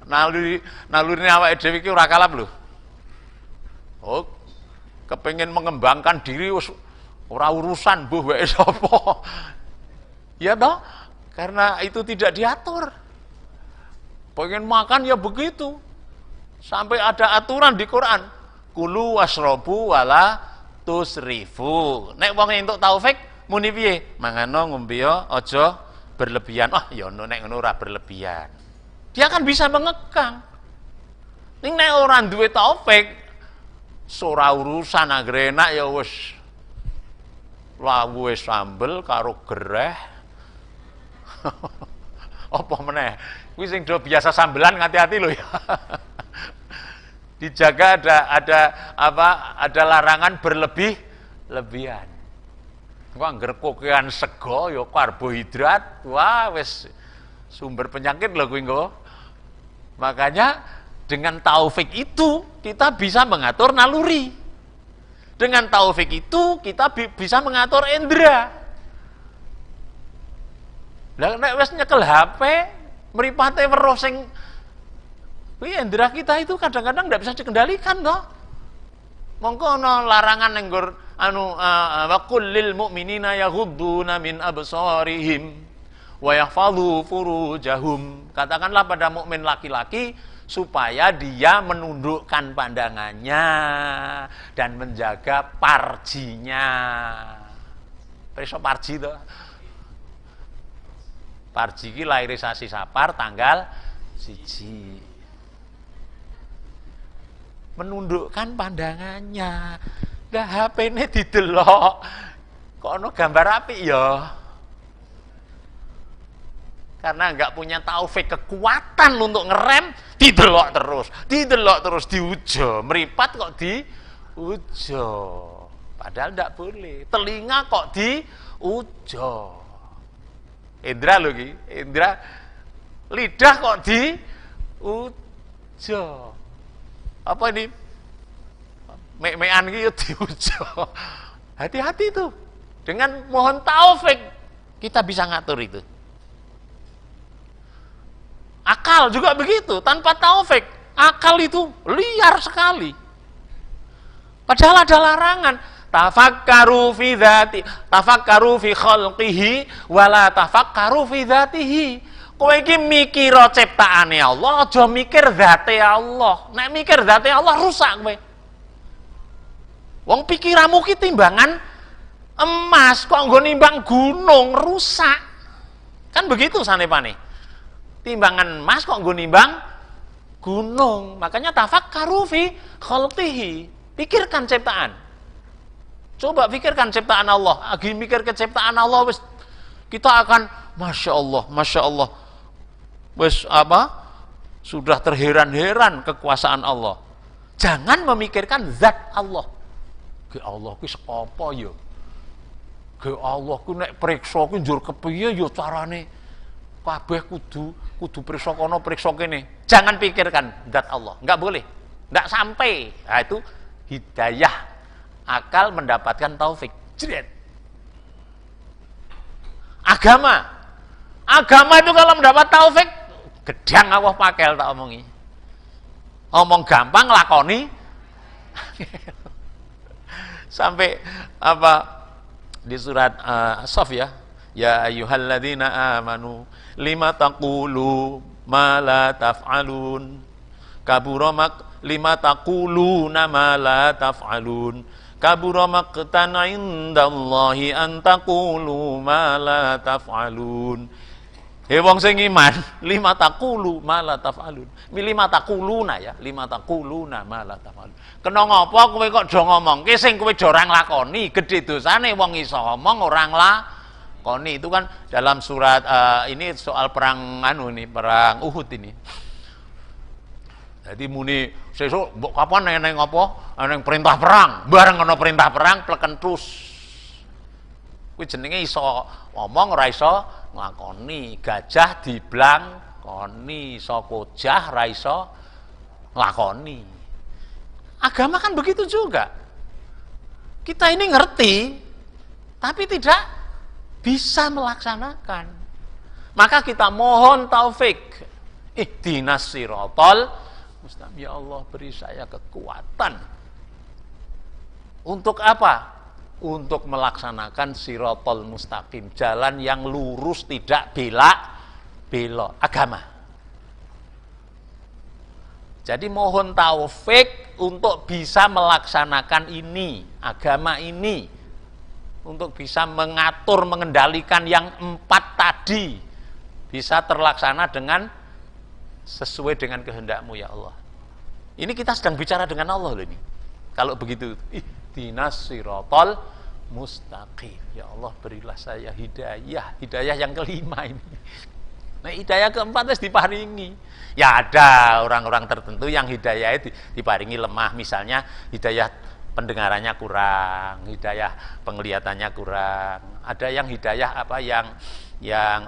nalurine awake dhewe iki ora kalap lho. Oh, kepengin mengembangkan diri ora urusan mbuh wae sapa. Ya toh? Karena itu tidak diatur. Pengen makan ya begitu. Sampai ada aturan di Quran. Kulu wasrobu wala tusrifu. Nek wong entuk taufik muni piye? Mangano ngombe aja berlebihan. Oh ya nek ngono ora berlebihan. Dia kan bisa mengekang. Ning nek ora duwe taufik, ora urusan anggere enak ya wis lawuhe sambel karo gereh. Apa meneh? Kuwi sing do biasa sambelan hati-hati lho ya. Dijaga ada larangan berlebihan. Wah angger kokean sego ya karbohidrat, wah wis sumber penyakit lho kuwi nggo. Makanya dengan taufik itu kita bisa mengatur naluri. Dengan taufik itu kita bisa mengatur indera. Lah nek wis nyekel HP, mripate weruh sing indera kita itu kadang-kadang tidak bisa dikendalikan toh. Mongko ana larangan ning nggur wa qul lil mu'minina yaghudduna min absarihim wa yahfazu furujahum. Katakanlah pada mukmin laki-laki supaya dia menundukkan pandangannya dan menjaga parjinya. Preso parji to. Parji iki lair sasi Sapar tanggal 1. Menundukkan pandangannya. Lah HP-ne didelok. Kok ono gambar apik ya? Karena enggak punya taufik kekuatan untuk ngerem, didelok terus diujo. Meripat kok diujo. Padahal enggak boleh. Telinga kok diujo. Indra lho iki, indra lidah kok diujo. Apa ini? Mek-mekan iki yo diujo. Hati-hati itu. Dengan mohon taufik kita bisa ngatur itu. Akal juga begitu, tanpa taufik, akal itu liar sekali. Padahal ada larangan. Tafakkaru fi dzati, tafakkaru fi khalqihi wala tafakkaru fi dzatihi. Kowe iki mikira ciptaane Allah, aja mikir zate Allah. Nek mikir zate Allah rusak kowe. Wong pikiranmu ki timbangan emas, kok nggo nimbang gunung, rusak. Kan begitu sanepane. Timbangan emas kok nggo nimbang gunung. Makanya tafakkaru fi khalqihi. Pikirkan ciptaan. Coba pikirkan ciptaan Allah. Lagi mikir ke ciptaan Allah wis kita akan Masya Allah. Wis apa? Sudah terheran-heran kekuasaan Allah. Jangan memikirkan zat Allah. Ke Allah ku sapa ya? Ke Allah ku nek priksa ku njur kepiye ya carane? Kabeh kudu priksa kono priksa kene. Jangan pikirkan zat Allah. Enggak boleh. Enggak sampai. Nah, itu hidayah akal mendapatkan taufik. Jret. Agama itu kalau mendapat taufik gedang Allah pakel tak omongi. Omong gampang lakoni. Sampai apa di surat As-Saff ya. Ya ayyuhalladzina amanu lima taqulu ma la taf'alun. Kabura lima taquluna ma la taf'alun. Kabura maqtan 'indallahi an taqulu ma la taf'alun. He wong sing iman, lima taqulu ma la taf'alun. Lima taquluna ya, lima taquluna ma la taf'alun. Kena ngopo kowe kok do ngomongke sing kowe do ora nglakoni, gedhe dosane wong iso ngomong ora nglakoni. Itu kan dalam surat ini soal perang perang Uhud ini. Jadi muni sesuk mbok kapan neng apa? Neng perintah perang. Bareng ana perintah perang pleken terus. Kuwi jenenge iso ngomong ora iso nglakoni. Gajah diblangkoni, iso kojah ora iso nglakoni. Agama kan begitu juga. Kita ini ngerti tapi tidak bisa melaksanakan. Maka kita mohon taufik. Ihdinas siratal mustaqim. Ya Allah, beri saya kekuatan. Untuk apa? Untuk melaksanakan siratal mustaqim, jalan yang lurus tidak belok, agama. Jadi mohon taufik untuk bisa melaksanakan ini, agama ini, untuk bisa mengatur, mengendalikan yang 4 tadi, bisa terlaksana dengan sesuai dengan kehendak-Mu ya Allah. Ini kita sedang bicara dengan Allah loh ini. Kalau begitu, ihdinas siratal mustaqim. Ya Allah, berilah saya hidayah yang kelima ini. Nah, hidayah keempat harus diparingi. Ya ada orang-orang tertentu yang hidayah diparingi lemah, misalnya hidayah pendengarannya kurang, hidayah penglihatannya kurang. Ada yang hidayah apa yang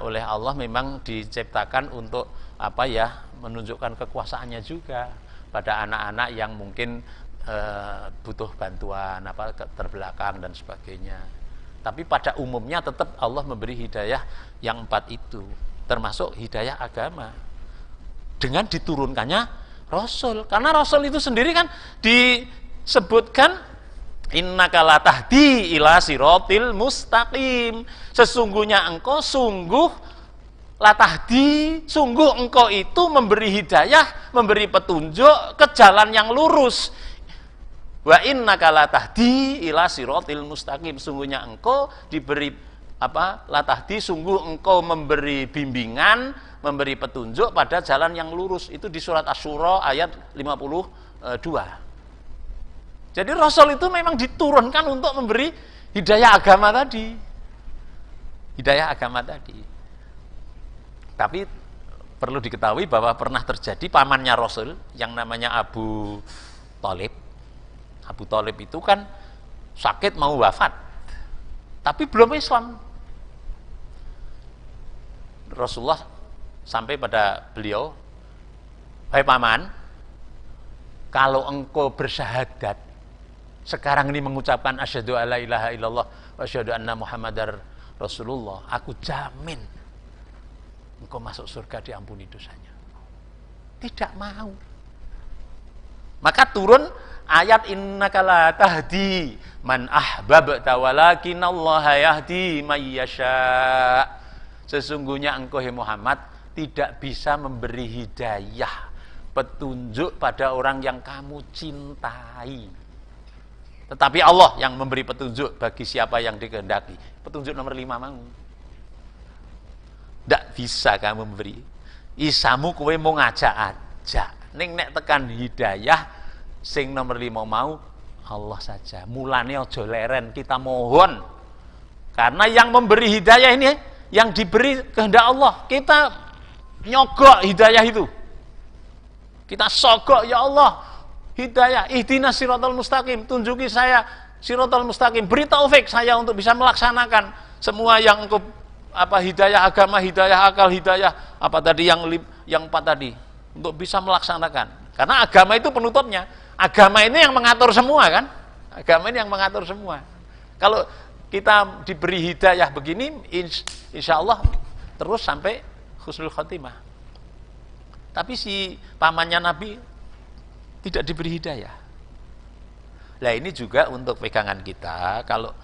oleh Allah memang diciptakan untuk apa ya, menunjukkan kekuasaannya juga pada anak-anak yang mungkin butuh bantuan terbelakang dan sebagainya. Tapi pada umumnya tetap Allah memberi hidayah yang 4 itu, termasuk hidayah agama dengan diturunkannya Rasul. Karena Rasul itu sendiri kan disebutkan innaka la tahdi ila siratil mustaqim. Sesungguhnya engkau sungguh la tahdi, sungguh engkau itu memberi hidayah, memberi petunjuk ke jalan yang lurus. Wa innaka la tahdi ila siratil mustaqim. Sungguhnya engkau diberi apa? La tahdi, sungguh engkau memberi bimbingan, memberi petunjuk pada jalan yang lurus. Itu di surat Asy-Syura ayat 52. Jadi Rasul itu memang diturunkan untuk memberi hidayah agama tadi. Hidayah agama tadi. Tapi perlu diketahui bahwa pernah terjadi pamannya Rasul yang namanya Abu Thalib. Abu Thalib itu kan sakit mau wafat, tapi belum Islam. Rasulullah sampai pada beliau, "Hai paman, kalau engkau bersyahadat sekarang ini mengucapkan asyhadu alla ilaha illallah wa asyhadu anna muhammadar rasulullah, aku jamin engkau masuk surga, diampuni dosanya." Tidak mau. Maka turun ayat innaka la tahdi man ahbabta walakinallaha yahdi may yasha. Sesungguhnya engkau Muhammad tidak bisa memberi hidayah, petunjuk pada orang yang kamu cintai. Tetapi Allah yang memberi petunjuk bagi siapa yang dikehendaki. Petunjuk nomor 5 mau. Tidak bisa kamu memberi. Isamu kowe mau ngajak aja. Ning nek tekan hidayah sing nomor 5 mau Allah saja. Mulane aja leren, kita mohon. Karena yang memberi hidayah ini yang diberi kehendak Allah. Kita nyogok hidayah itu. Kita sogok, ya Allah, hidayah, ihdinas siratal mustaqim, tunjuki saya siratal mustaqim, beri taufik saya untuk bisa melaksanakan semua yang engkau hidayah agama, hidayah akal, hidayah apa tadi yang 4 tadi, untuk bisa melaksanakan. Karena agama itu penutupnya. Agama ini yang mengatur semua kan? Agama ini yang mengatur semua. Kalau kita diberi hidayah begini, insya Allah terus sampai husnul khotimah. Tapi si pamannya Nabi tidak diberi hidayah. Lah ini juga untuk pegangan kita. Kalau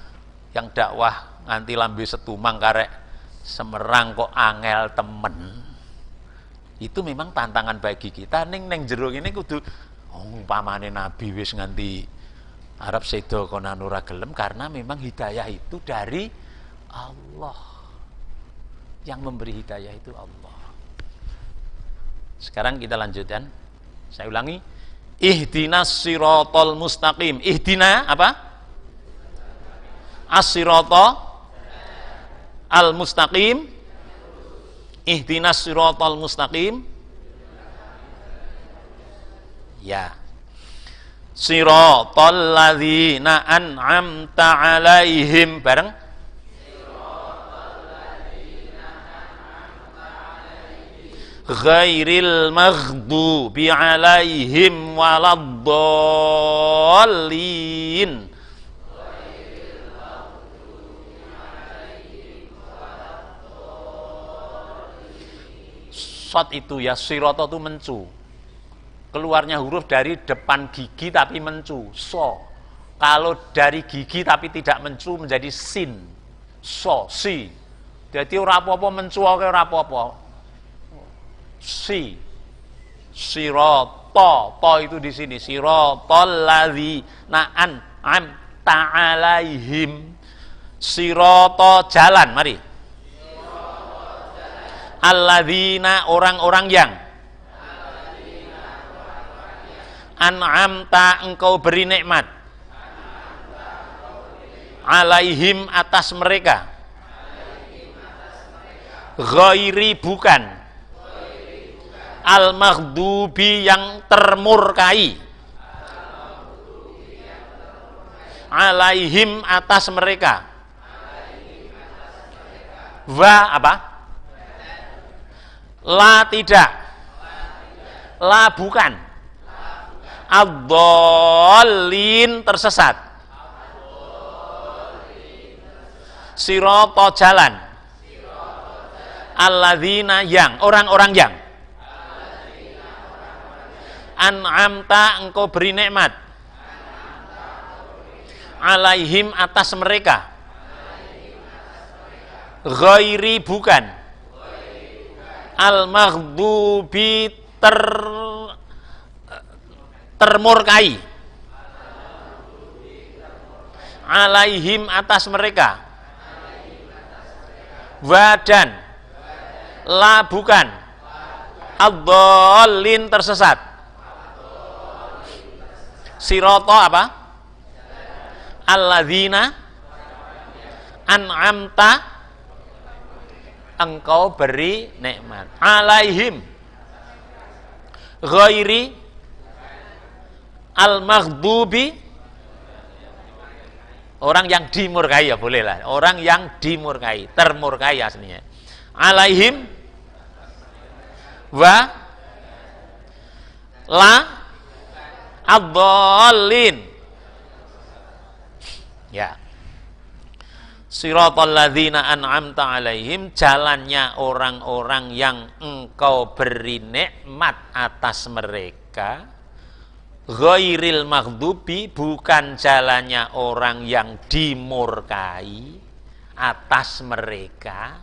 yang dakwah nganti lambe setumang karek semerang kok angel temen, itu memang tantangan bagi kita. Neng jero ini kudu pamane Nabi wis nganti Arab sedo konan ora gelem, karena memang hidayah itu dari Allah. Yang memberi hidayah itu Allah. Sekarang kita lanjutkan. Saya ulangi. Ihdinas siratal mustaqim. Ihdina apa? As-sirata al-mustaqim. Ihdinas siratal mustaqim. Ya. Siratal ladzina an'amta 'alaihim, bareng. Ghairil maghdubi 'alaihim waladdallin. Shot itu ya, sirata itu mencu. Keluarnya huruf dari depan gigi tapi mencu, so. Kalau dari gigi tapi tidak mencu menjadi sin, so, si. Jadi ora apa-apa mencu ora apa-apa. Si, sirata, to itu di sini. Siratal ladzina an'amta 'alaihim. Sirata jalan, mari. Alladzina orang-orang yang an'amta engkau beri nikmat, 'alaihim atas mereka, ghairi bukan, al-maghdubi yang termurkai, 'alaihim atas mereka, wa apa? La tidak, la bukan, ad-dhallin tersesat, Sirata jalan. Alladzina yang, orang-orang yang. An'amta engkau beri nikmat. Alaihim atas mereka. Ghairi bukan. Al-maghdubi termurkai. Alaihim atas mereka. Wadan la bukan. Ad-dallin tersesat. Sirata apa? Alladzina an'amta engkau beri nikmat. Alaihim ghairi al-maghdubi orang yang dimurkai, ya boleh lah. Orang yang dimurkai, termurkai aslinya. Alaihim wa la ad-dallin. Ya. Siratal ladzina an'amta alaihim, jalannya orang-orang yang engkau beri nikmat atas mereka. Ghairil maghdubi, bukan jalannya orang yang dimurkai atas mereka.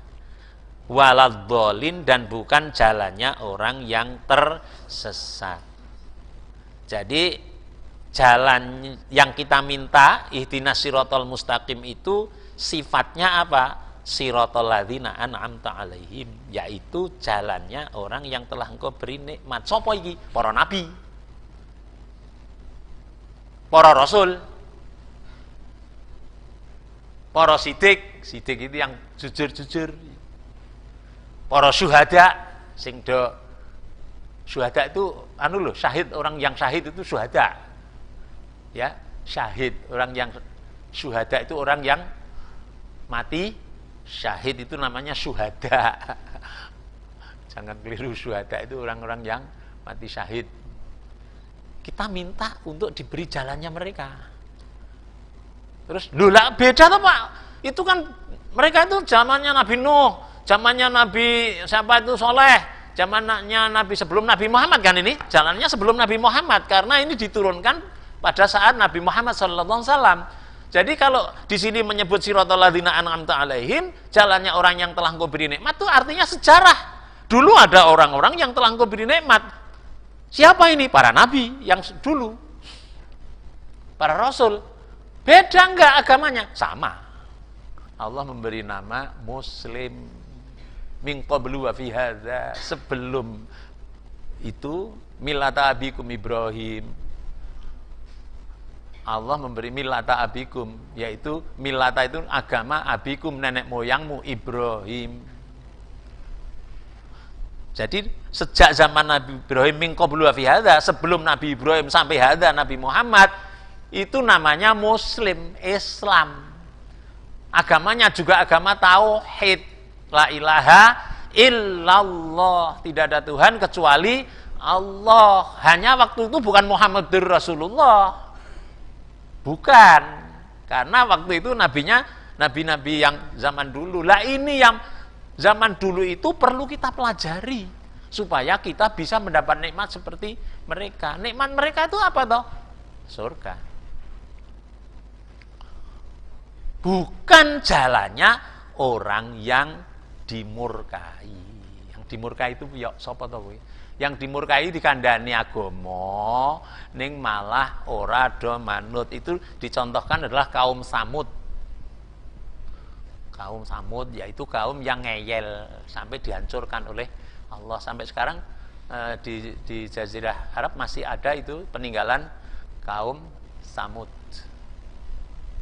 Waladhdallin, dan bukan jalannya orang yang tersesat. Jadi jalan yang kita minta, ihdinas siratal mustaqim, itu sifatnya apa? Siratal ladzina an'amta alaihim, yaitu jalannya orang yang telah engkau beri nikmat. Sapa iki? Para nabi, para rasul, para sidik itu yang jujur-jujur, para syuhada, sing do syuhada itu anu loh, syahid, orang yang syahid itu syuhada. Ya, syahid, orang yang syuhada itu orang yang mati syahid, itu namanya syuhada. Jangan keliru, syuhada itu orang-orang yang mati syahid. Kita minta untuk diberi jalannya mereka. Terus, lah beda tuh Pak. Itu kan mereka itu zamannya Nabi Nuh, zamannya Nabi siapa itu Soleh, zamannya Nabi sebelum Nabi Muhammad kan ini, jalannya sebelum Nabi Muhammad, karena ini diturunkan pada saat Nabi Muhammad SAW. Jadi kalau di sini menyebut siratal ladzina an'amta alaihim, jalannya orang yang telah engkau beri nikmat, itu artinya sejarah. Dulu ada orang-orang yang telah engkau beri nikmat. Siapa ini? Para nabi yang dulu, para rasul. Beda enggak agamanya? Sama. Allah memberi nama Muslim. Min qablu wa fi hadza, sebelum itu millata abikum Ibrahim. Allah memberi millata abikum, yaitu millata itu agama, abikum nenek moyangmu Ibrahim. Jadi sejak zaman Nabi Ibrahim, min qablu wa fi hadza, sebelum Nabi Ibrahim sampai hadza Nabi Muhammad, itu namanya Muslim, Islam. Agamanya juga agama tauhid, la ilaha illallah, tidak ada Tuhan kecuali Allah. Hanya waktu itu bukan Muhammadur Rasulullah, bukan, karena waktu itu nabinya nabi-nabi yang zaman dulu. Lah ini yang zaman dulu itu perlu kita pelajari supaya kita bisa mendapat nikmat seperti mereka. Nikmat mereka itu apa toh? Surga. Bukan jalannya orang yang dimurkai. Yang dimurkai itu ya sapa to kuwi? Yang dimurkai dikandani agama ning malah ora do manut. Itu dicontohkan adalah kaum Samud. Kaum Samud yaitu kaum yang ngeyel sampai dihancurkan oleh Allah. Sampai sekarang di Jazirah Arab masih ada itu peninggalan kaum Samud.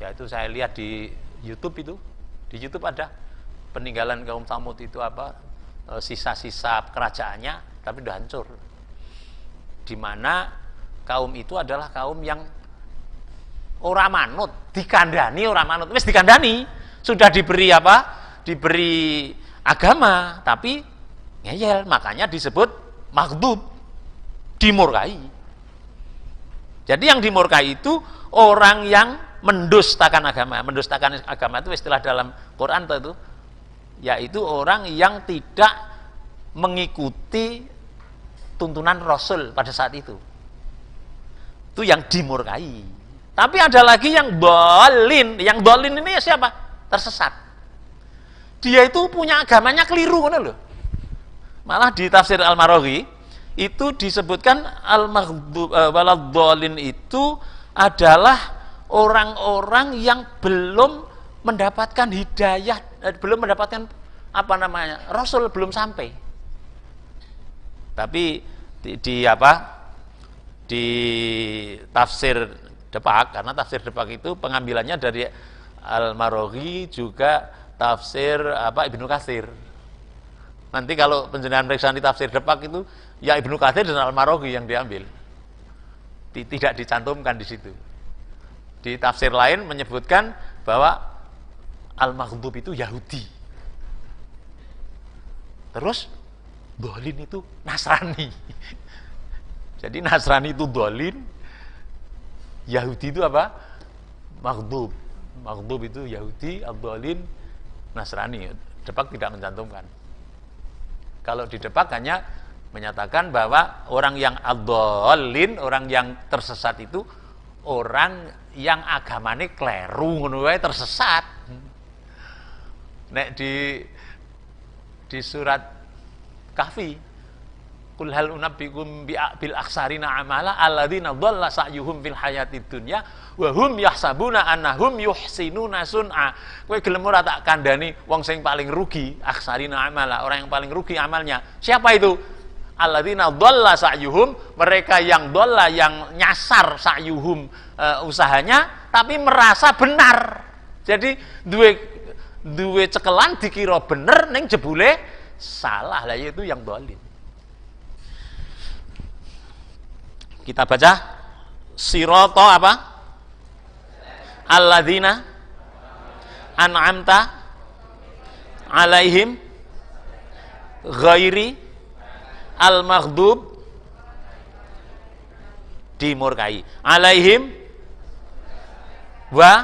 Yaitu saya lihat di YouTube itu. Di YouTube ada peninggalan kaum Samud itu apa? Sisa-sisa kerajaannya tapi udah hancur. Di mana kaum itu adalah kaum yang ora manut, dikandani ora manut. Wis dikandani, sudah diberi apa? Diberi agama, tapi ngeyel, makanya disebut maghdub, dimurkai. Jadi yang dimurkai itu orang yang mendustakan agama. Mendustakan agama itu istilah dalam Quran itu, yaitu orang yang tidak mengikuti tuntunan Rasul pada saat itu. Itu yang dimurkai. Tapi ada lagi yang dolin. Yang dolin ini siapa? Tersesat. Dia itu punya agamanya keliru, loh. Malah di tafsir Al-Maraghi itu disebutkan al-maghdub itu adalah orang-orang yang belum mendapatkan hidayah, belum mendapatkan Rasul belum sampai. Tapi di tafsir Depak, karena tafsir Depak itu pengambilannya dari Al-Maraghi juga tafsir Ibnu Katsir. Nanti kalau penjelasan periksaan di tafsir Depak itu ya Ibnu Katsir dan Al-Maraghi yang diambil. Tidak dicantumkan di situ. Di tafsir lain menyebutkan bahwa Al-Maghdub itu Yahudi. Terus dolin itu Nasrani. Jadi Nasrani itu dolin, Yahudi itu apa? Maghdub. Maghdub itu Yahudi, ad-dolin Nasrani. Depak tidak mencantumkan. Kalau di Depak hanya menyatakan bahwa orang yang ad-dolin, orang yang tersesat itu orang yang agamanya kleru, ngono wae tersesat. Nek di surat Kahfi, Qul hal unabbiukum bil aksarina amala alladzina dhalla sa'yuhum fil hayatid dunya wa hum yahsabuna annahum yuhsinuna sun'a. Kowe gelem ora tak kandhani wong sing paling rugi aksarina amala, orang yang paling rugi amalnya. Siapa itu? Alladzina dhalla sa'yuhum, mereka yang dhalla, yang nyasar sa'yuhum usahanya tapi merasa benar. Jadi duwe cekelan dikira bener ning jebule salah, lah yaitu yang dhalim. Kita baca sirata apa? Alladzina an'amta alaihim ghairi al-maghdub, dimurkai, alaihim wa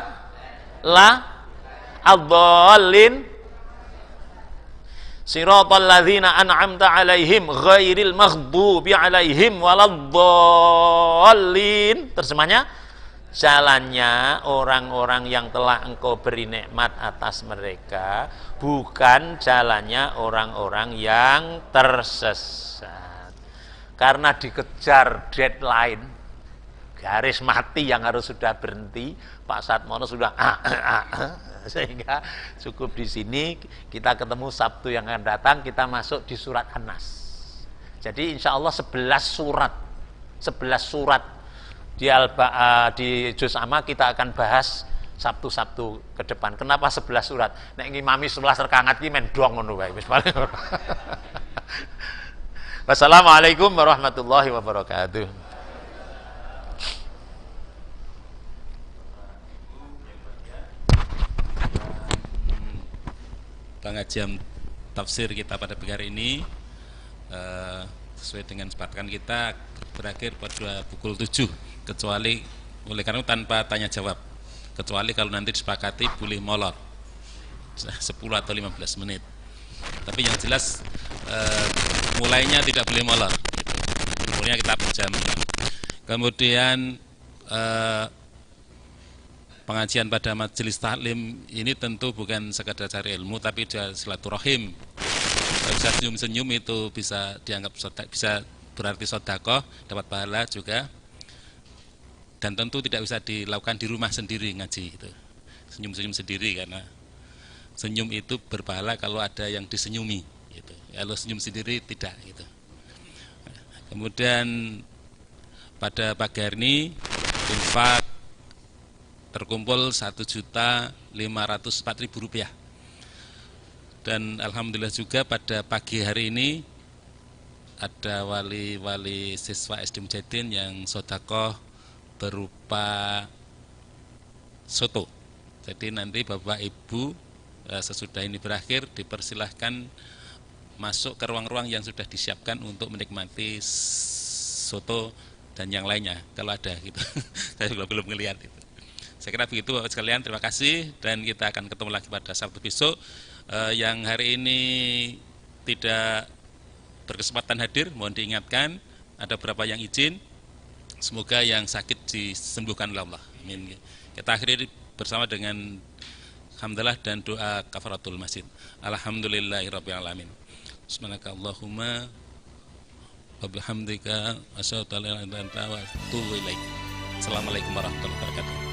la ad-dhallin, siratal ladzina an'amta alaihim ghairil maghdubi alaihim waladdallin. Terjemahnya, jalannya orang-orang yang telah engkau beri nikmat atas mereka, bukan jalannya orang-orang yang tersesat. Karena dikejar deadline, garis mati yang harus sudah berhenti, Pak Satmono sudah sehingga cukup di sini. Kita ketemu Sabtu yang akan datang, kita masuk di surat An-Nas. Jadi insya Allah 11 surat di Juz Amma kita akan bahas Sabtu-Sabtu ke depan. Kenapa 11 surat? Nek ngimami 11 rekangat ki men dong ngono wae wis paling. Wassalamualaikum warahmatullahi wabarakatuh. Pengajian tafsir kita pada pagi hari ini sesuai dengan sepakatan kita berakhir pada pukul 7, kecuali oleh karena tanpa tanya jawab, kecuali kalau nanti disepakati boleh molor 10 atau 15 menit. Tapi yang jelas mulainya tidak boleh molor, umurnya kita berjam. Kemudian pengajian pada majelis taklim ini tentu bukan sekadar cari ilmu, tapi juga silaturahim. Bisa senyum-senyum itu bisa dianggap bisa berarti sedekah, dapat pahala juga. Dan tentu tidak bisa dilakukan di rumah sendiri ngaji itu. Senyum-senyum sendiri, karena senyum itu berpahala kalau ada yang disenyumi gitu. Kalau senyum sendiri tidak gitu. Kemudian pada pagi hari ini infak terkumpul Rp1.504.000. Dan alhamdulillah juga pada pagi hari ini ada wali-wali siswa SD Mujahidin yang sedekah berupa soto. Jadi nanti Bapak Ibu sesudah ini berakhir dipersilahkan masuk ke ruang-ruang yang sudah disiapkan untuk menikmati soto dan yang lainnya kalau ada gitu. Saya belum melihat itu. Saya kira begitu Bapak sekalian, terima kasih dan kita akan ketemu lagi pada Sabtu besok. Yang hari ini tidak berkesempatan hadir, mohon diingatkan, ada beberapa yang izin, semoga yang sakit disembuhkan oleh Allah. Amin. Kita akhiri bersama dengan hamdalah dan doa kafaratul masjid. Alhamdulillahirabbil alamin. Subhanakallahumma wa bihamdika asyhadu an la ilaha illa anta wa atubu ilaik. Assalamualaikum warahmatullahi wabarakatuh.